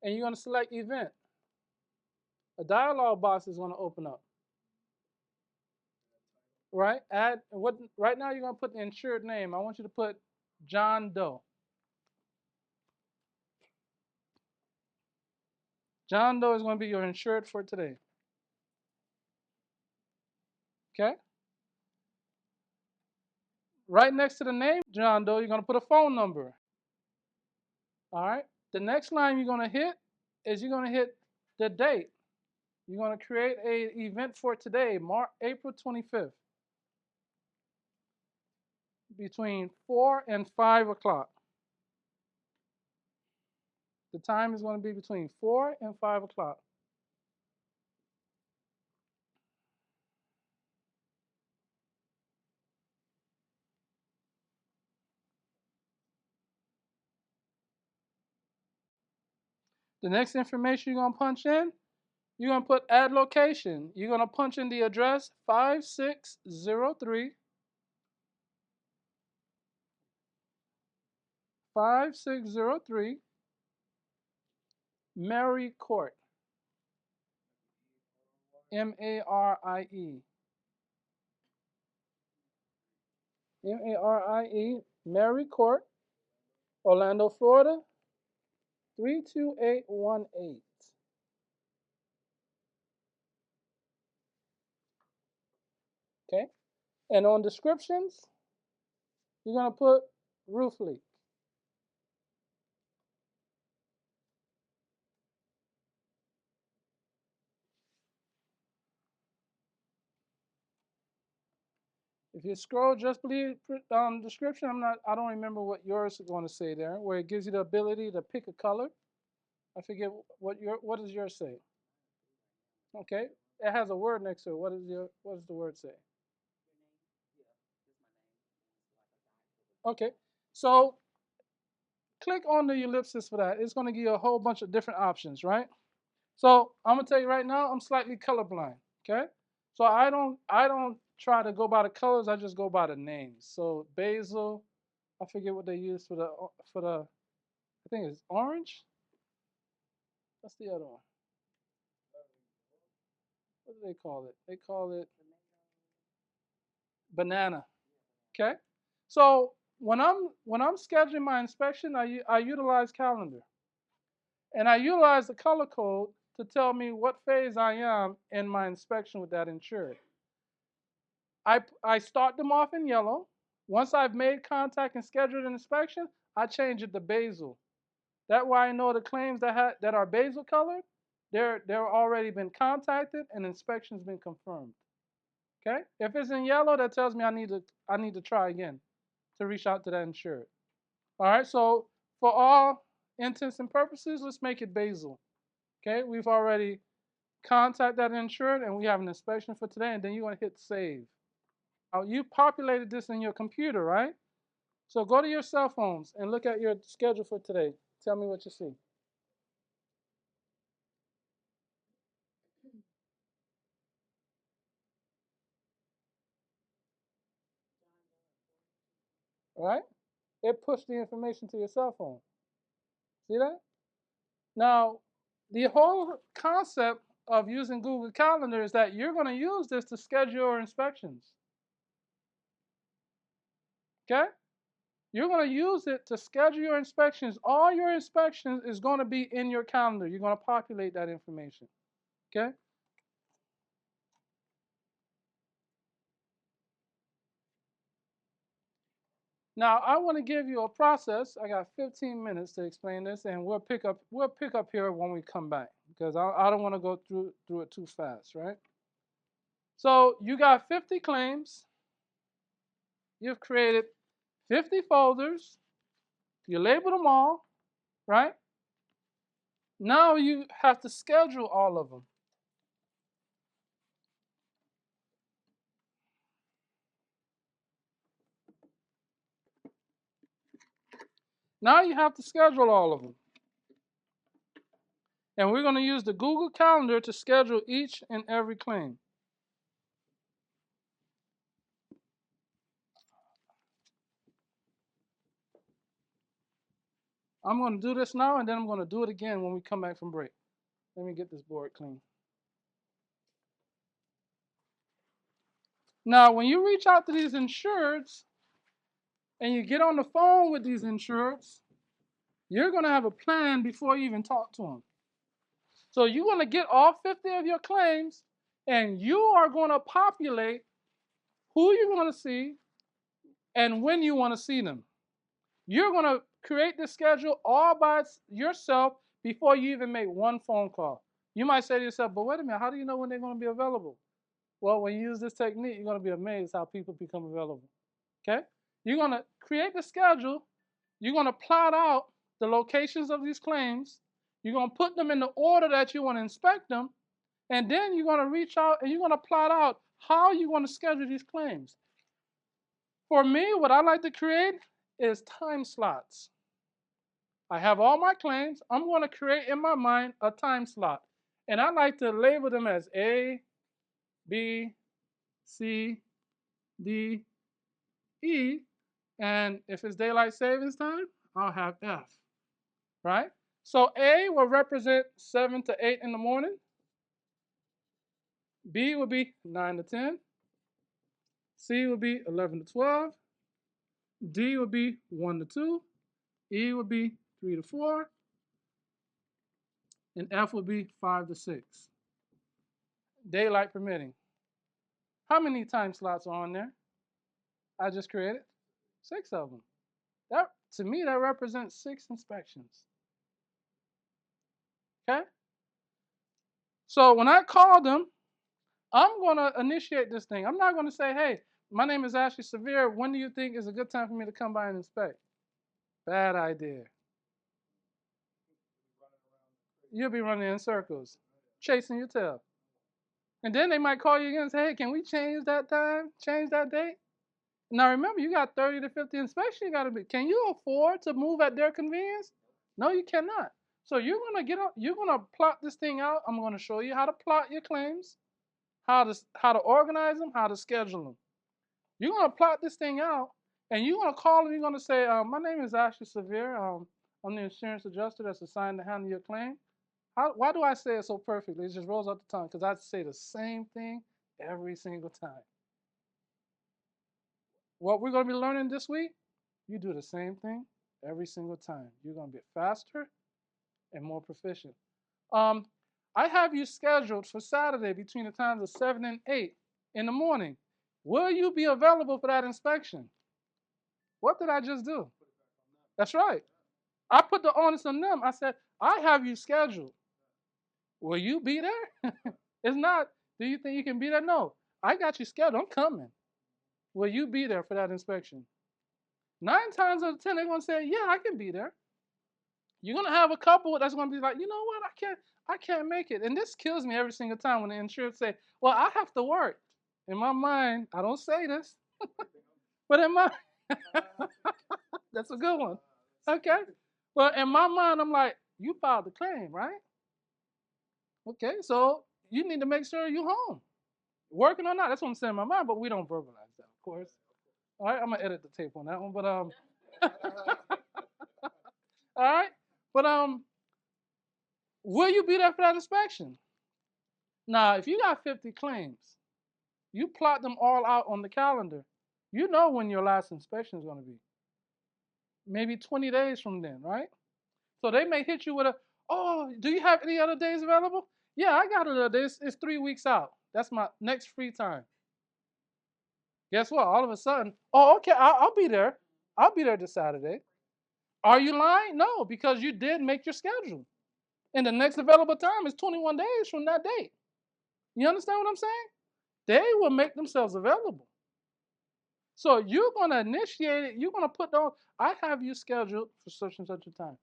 and you're going to select event. A dialog box is going to open up. Right? Add what right now you're going to put the insured name. I want you to put John Doe. John Doe is going to be your insured for today. Okay? Right next to the name John Doe, you're going to put a phone number. All right? The next line you're going to hit is you're going to hit the date. You're going to create an event for today, April 25th, between 4 and 5 o'clock. The time is going to be between 4 and 5 o'clock. The next information you're going to punch in, you're going to put add location. You're going to punch in the address 5603 Mary Court. Marie. Marie, Mary Court, Orlando, Florida, 32818. Okay? And on descriptions, you're going to put roof leak. If you scroll just below description, I don't remember what yours is going to say there, where it gives you the ability to pick a color. I forget what does yours say? Okay, it has a word next to it. What does the word say? Okay, so click on the ellipsis for that. It's going to give you a whole bunch of different options, right? So I'm gonna tell you right now, I'm slightly colorblind. Okay, so I don't try to go by the colors. I just go by the names. So basil, I forget what they use for the. I think it's orange. What's the other one? What do they call it? They call it banana. Okay. So when I'm scheduling my inspection, I utilize calendar, and I utilize the color code to tell me what phase I am in my inspection with that insured. I start them off in yellow. Once I've made contact and scheduled an inspection, I change it to basil. That way I know the claims that are basil colored, they're already been contacted and inspection's been confirmed. Okay? If it's in yellow, that tells me I need to try again to reach out to that insured. All right, so for all intents and purposes, let's make it basil. Okay, we've already contacted that insured and we have an inspection for today, and then you're gonna hit save. Now you populated this in your computer, right? So go to your cell phones and look at your schedule for today. Tell me what you see. All right? It pushed the information to your cell phone. See that? Now, The whole concept of using Google Calendar is that you're going to use this to schedule your inspections. Okay? You're going to use it to schedule your inspections. All your inspections is going to be in your calendar. You're going to populate that information. Okay? Now I want to give you a process. I got 15 minutes to explain this, and we'll pick up here when we come back because I don't want to go through it too fast, right? So you got 50 claims. You've created 50 folders. You label them all, right? Now you have to schedule all of them. Now you have to schedule all of them. And we're going to use the Google Calendar to schedule each and every claim. I'm going to do this now, and then I'm going to do it again when we come back from break. Let me get this board clean. Now, when you reach out to these insureds and you get on the phone with these insureds, you're going to have a plan before you even talk to them. So you're going to get all 50 of your claims, and you are going to populate who you want to see and when you want to see them. You're going to create the schedule all by yourself before you even make one phone call. You might say to yourself, but wait a minute, how do you know when they're going to be available? Well, when you use this technique, you're going to be amazed how people become available. Okay? You're going to create the schedule. You're going to plot out the locations of these claims. You're going to put them in the order that you want to inspect them. And then you're going to reach out and you're going to plot out how you want to schedule these claims. For me, what I like to create is time slots. I have all my claims. I'm going to create in my mind a time slot. And I like to label them as A, B, C, D, E. And if it's daylight savings time, I'll have F, right? So A will represent 7 to 8 in the morning. B will be 9 to 10. C will be 11 to 12. D will be 1 to 2. E will be 3 to 4. And F will be 5 to 6. Daylight permitting. How many time slots are on there? I just created 6 of them. That, to me, that represents 6 inspections. Okay? So when I call them, I'm going to initiate this thing. I'm not going to say, hey, my name is Ashley Severe. When do you think is a good time for me to come by and inspect? Bad idea. You'll be running in circles, chasing your tail. And then they might call you again and say, hey, can we change that time, change that date? Now remember, you got 30 to 50 inspections you got to be. Can you afford to move at their convenience? No, you cannot. So you're gonna plot this thing out. I'm gonna show you how to plot your claims, how to organize them, how to schedule them. You're gonna plot this thing out, and you're gonna call them. You're gonna say, my name is Ashley Severe. I'm the insurance adjuster that's assigned to handle your claim. Why do I say it so perfectly? It just rolls off the tongue because I say the same thing every single time. What we're going to be learning this week, you do the same thing every single time. You're going to be faster and more proficient. I have you scheduled for Saturday between the times of 7 and 8 in the morning. Will you be available for that inspection? What did I just do? That's right. I put the onus on them. I said, I have you scheduled. Will you be there? It's not, do you think you can be there? No. I got you scheduled. I'm coming. Will you be there for that inspection? 9 times out of 10, they're going to say, yeah, I can be there. You're going to have a couple that's going to be like, you know what, I can't make it. And this kills me every single time when the insurance say, well, I have to work. In my mind, I don't say this, but in my, that's a good one. Okay. Well, in my mind, I'm like, you filed the claim, right? Okay, so you need to make sure you're home. Working or not, that's what I'm saying in my mind, but we don't verbalize that, of course. All right, I'm gonna edit the tape on that one, but all right, but Will you be there for that inspection? Now, if you got 50 claims, you plot them all out on the calendar, you know when your last inspection is going to be. Maybe 20 days from then, right? So they may hit you with a, oh, do you have any other days available? Yeah, I got it. It's 3 weeks out. That's my next free time. Guess what? All of a sudden, oh, okay, I'll be there. I'll be there this Saturday. Are you lying? No, because you did make your schedule. And the next available time is 21 days from that date. You understand what I'm saying? They will make themselves available. So you're going to initiate it. You're going to put on, I have you scheduled for such and such a time.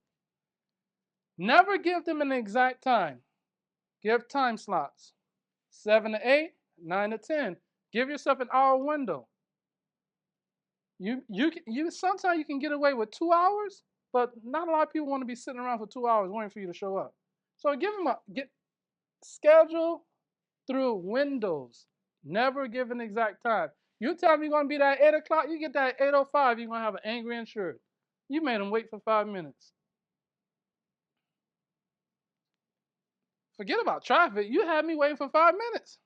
Never give them an exact time. Give time slots 7 to 8, 9 to 10. Give yourself an hour window. You sometimes you can get away with 2 hours, but not a lot of people want to be sitting around for 2 hours waiting for you to show up. So give them a get schedule through windows. Never give an exact time. You tell me you're gonna be there at 8 o'clock, you get there at 8:05, you're gonna have an angry insured. You made them wait for 5 minutes. Forget about traffic. You had me waiting for 5 minutes.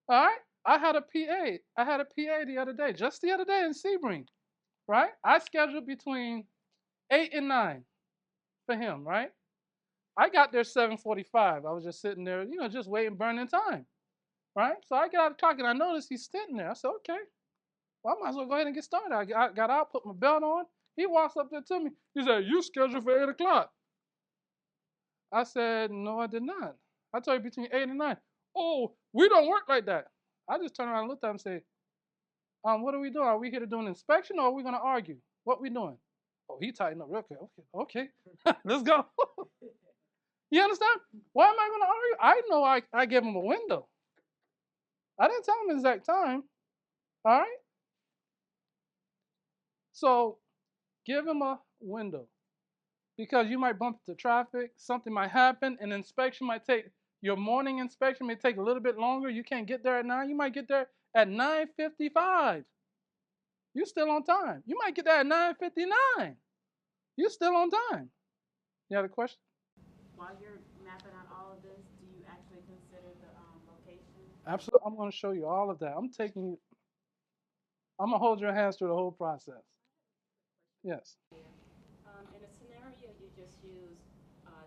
All right. I had a PA. I had a PA the other day, just the other day in Sebring, right? I scheduled between 8 and 9 for him, right? I got there 7:45. I was just sitting there, just waiting, burning time, right? So I get out of the clock and I noticed he's sitting there. I said, okay, well, I might as well go ahead and get started. I got out, put my belt on. He walks up there to me. He said, you scheduled for 8 o'clock. I said, no, I did not. I told you between 8 and 9. Oh, we don't work like that. I just turned around and looked at him and said, what are we doing? Are we here to do an inspection or are we going to argue? What we doing? Oh, he tightened up real quick. Okay. Let's go. You understand? Why am I going to argue? I know I gave him a window. I didn't tell him the exact time. All right? So give him a window because you might bump into traffic. Something might happen. An inspection might take, your morning inspection may take a little bit longer. You can't get there at 9. You might get there at 9:55. You're still on time. You might get there at 9:59. You're still on time. You have a question? While you're mapping out all of this, do you actually consider the location? Absolutely. I'm going to show you all of that. I'm going to hold your hands through the whole process. Yes. In a scenario you just used,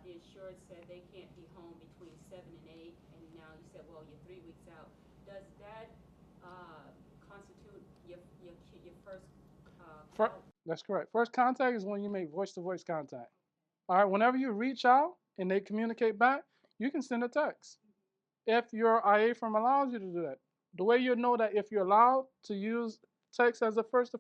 the insured said they can't be home between 7 and 8, and now you said, well, you're 3 weeks out. Does that constitute your first First, call? that's correct. First contact is when you make voice to voice contact. All right. Whenever you reach out and they communicate back, you can send a text. If your IA firm allows you to do that, the way you know that if you're allowed to use text as a first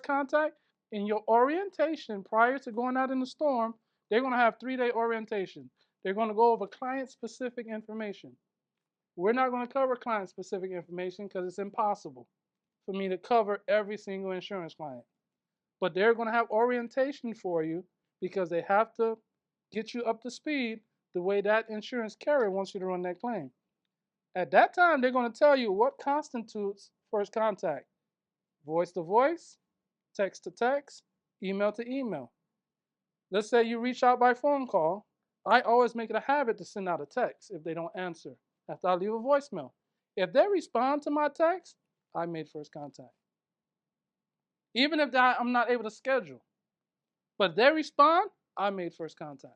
contact in your orientation prior to going out in the storm, they're going to have 3-day orientation. They're going to go over client specific information. We're not going to cover client specific information because it's impossible for me to cover every single insurance client. But they're going to have orientation for you because they have to get you up to speed the way that insurance carrier wants you to run that claim. At that time, they're going to tell you what constitutes first contact: voice to voice, text to text, email to email. Let's say you reach out by phone call. I always make it a habit to send out a text if they don't answer after I leave a voicemail. If they respond to my text, I made first contact. Even if I'm not able to schedule, but if they respond, I made first contact.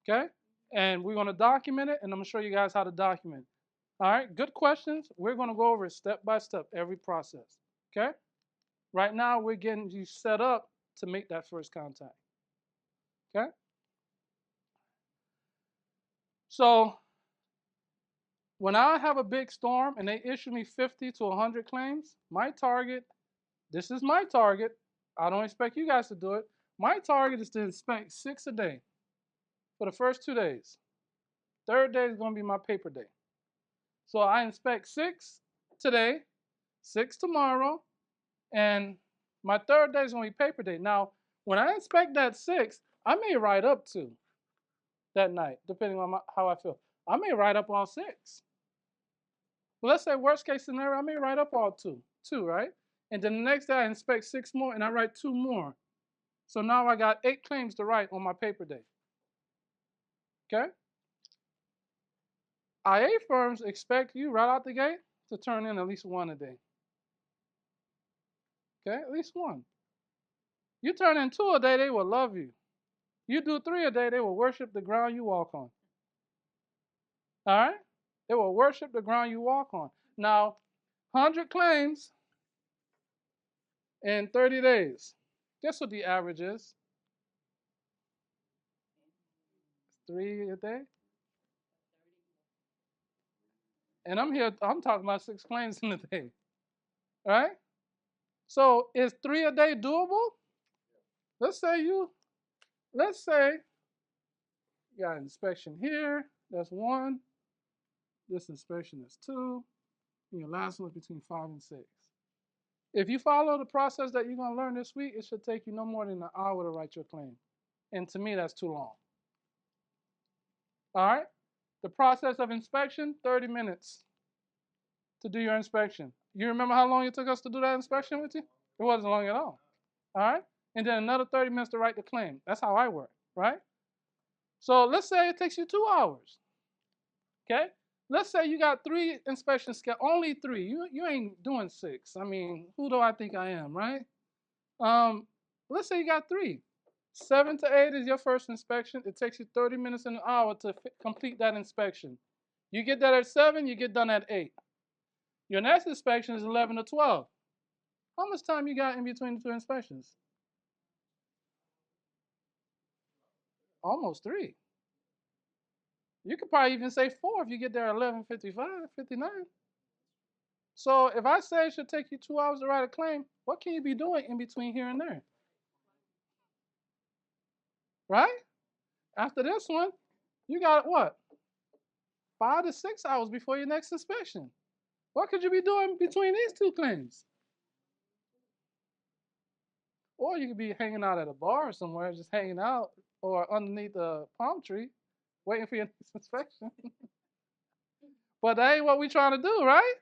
Okay? And we're going to document it, and I'm going to show you guys how to document it. All right? Good questions. We're going to go over it step by step, every process. Okay? Right now, we're getting you set up to make that first contact. Okay? So, when I have a big storm and they issue me 50 to 100 claims, my target, this is my target. I don't expect you guys to do it. My target is to inspect 6 a day for the first 2 days. Third day is going to be my paper day. So I inspect 6 today, 6 tomorrow, and my third day is going to be paper day. Now, when I inspect that 6, I may write up 2 that night, depending on how I feel. I may write up all 6. Well, let's say worst case scenario, I may write up all 2, right? And then the next day I inspect 6 more and I write 2 more. So now I got 8 claims to write on my paper day. Okay? IA firms expect you right out the gate to turn in at least one a day. Okay? At least one. You turn in 2 a day, they will love you. You do 3 a day, they will worship the ground you walk on. All right? They will worship the ground you walk on. Now, 100 claims in 30 days. Guess what the average is? 3 a day. And I'm talking about 6 claims in a day. All right? So is 3 a day doable? Let's say you got inspection here. That's 1. This inspection is 2. And your last one is between 5 and 6. If you follow the process that you're going to learn this week, it should take you no more than an hour to write your claim. And to me, that's too long. All right? The process of inspection, 30 minutes to do your inspection. You remember how long it took us to do that inspection with you? It wasn't long at all. All right? And then another 30 minutes to write the claim. That's how I work, right? So let's say it takes you 2 hours. Okay? Let's say you got 3 inspections, only 3. You ain't doing 6. I mean, who do I think I am, right? Let's say you got 3. 7 to 8 is your first inspection. It takes you 30 minutes and an hour to complete that inspection. You get that at 7, you get done at 8. Your next inspection is 11 to 12. How much time you got in between the 2 inspections? Almost 3. You could probably even say 4 if you get there at 11:55, 59. So if I say it should take you 2 hours to write a claim, what can you be doing in between here and there? Right? After this one, you got what? 5 to 6 hours before your next inspection. What could you be doing between these 2 claims? Or you could be hanging out at a bar somewhere, just hanging out, or underneath a palm tree, waiting for your next inspection. But that ain't what we're trying to do, right?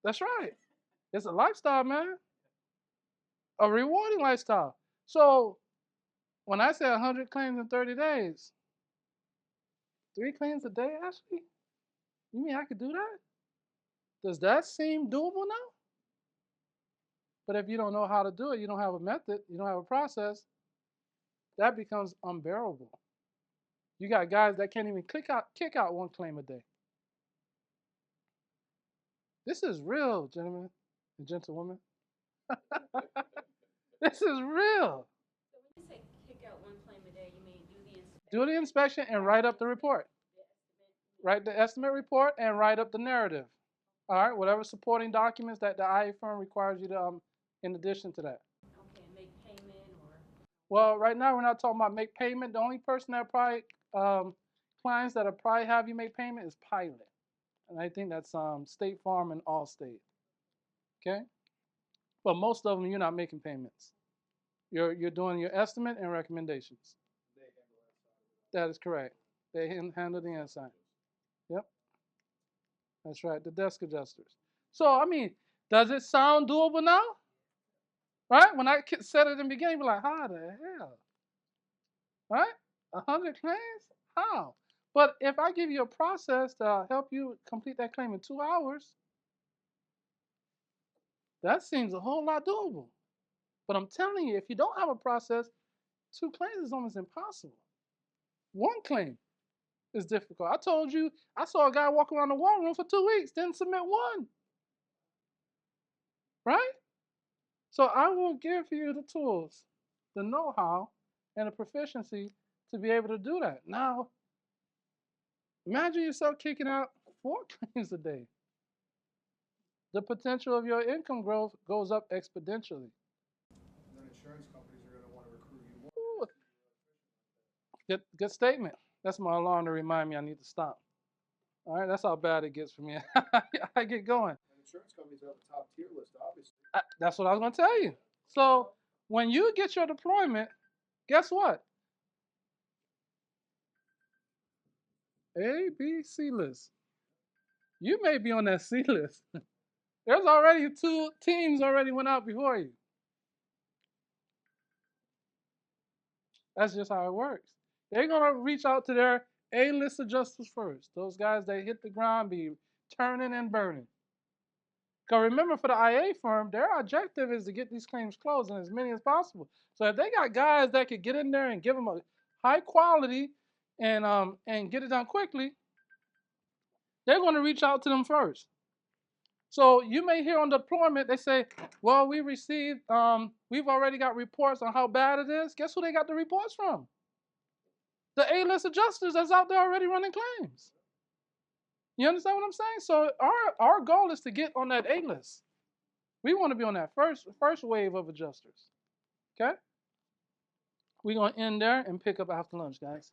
That's right. It's a lifestyle, man. A rewarding lifestyle. So when I say 100 claims in 30 days, 3 claims a day, Ashley? You mean I could do that? Does that seem doable now? But if you don't know how to do it, you don't have a method, you don't have a process, that becomes unbearable. You got guys that can't even kick out 1 claim a day. This is real, gentlemen and gentlewomen. This is real. So when you say kick out 1 claim a day, you mean Do the inspection and write up the report. Write the estimate report and write up the narrative. All right, whatever supporting documents that the IA firm requires you to, in addition to that. Okay, make payment or? Well, right now we're not talking about make payment. The only person that probably, clients that'll probably have you make payment is Pilot. And I think that's State Farm and Allstate. Okay? But most of them, you're not making payments. You're doing your estimate and recommendations. That is correct. They handle the inside. Yep, that's right. The desk adjusters. So I mean, does it sound doable now? Right? When I said it in the beginning, you're like, how the hell? Right? 100 claims? How? But if I give you a process to help you complete that claim in 2 hours, that seems a whole lot doable. But I'm telling you, if you don't have a process, 2 claims is almost impossible. 1 claim is difficult. I told you, I saw a guy walk around the war room for 2 weeks, didn't submit 1. Right? So I will give you the tools, the know-how, and the proficiency to be able to do that. Now, imagine yourself kicking out 4 claims a day. The potential of your income growth goes up exponentially. And then insurance companies are going to want to recruit you more. Ooh, good statement. That's my alarm to remind me I need to stop. All right, that's how bad it gets for me. I get going. And insurance companies have a top tier list, obviously. That's what I was going to tell you. So when you get your deployment, guess what? A, B, C list. You may be on that C list. There's already 2 teams already went out before you. That's just how it works. They're gonna reach out to their A-list adjusters first. Those guys that hit the ground, be turning and burning. Because remember, for the IA firm, their objective is to get these claims closed and as many as possible. So if they got guys that could get in there and give them a high quality and get it done quickly, they're going to reach out to them first. So you may hear on deployment they say, "Well, we received, we've already got reports on how bad it is." Guess who they got the reports from? The A-list adjusters that's out there already running claims. You understand what I'm saying? So our goal is to get on that A-list. We want to be on that first wave of adjusters. Okay? We're gonna end there and pick up after lunch, guys.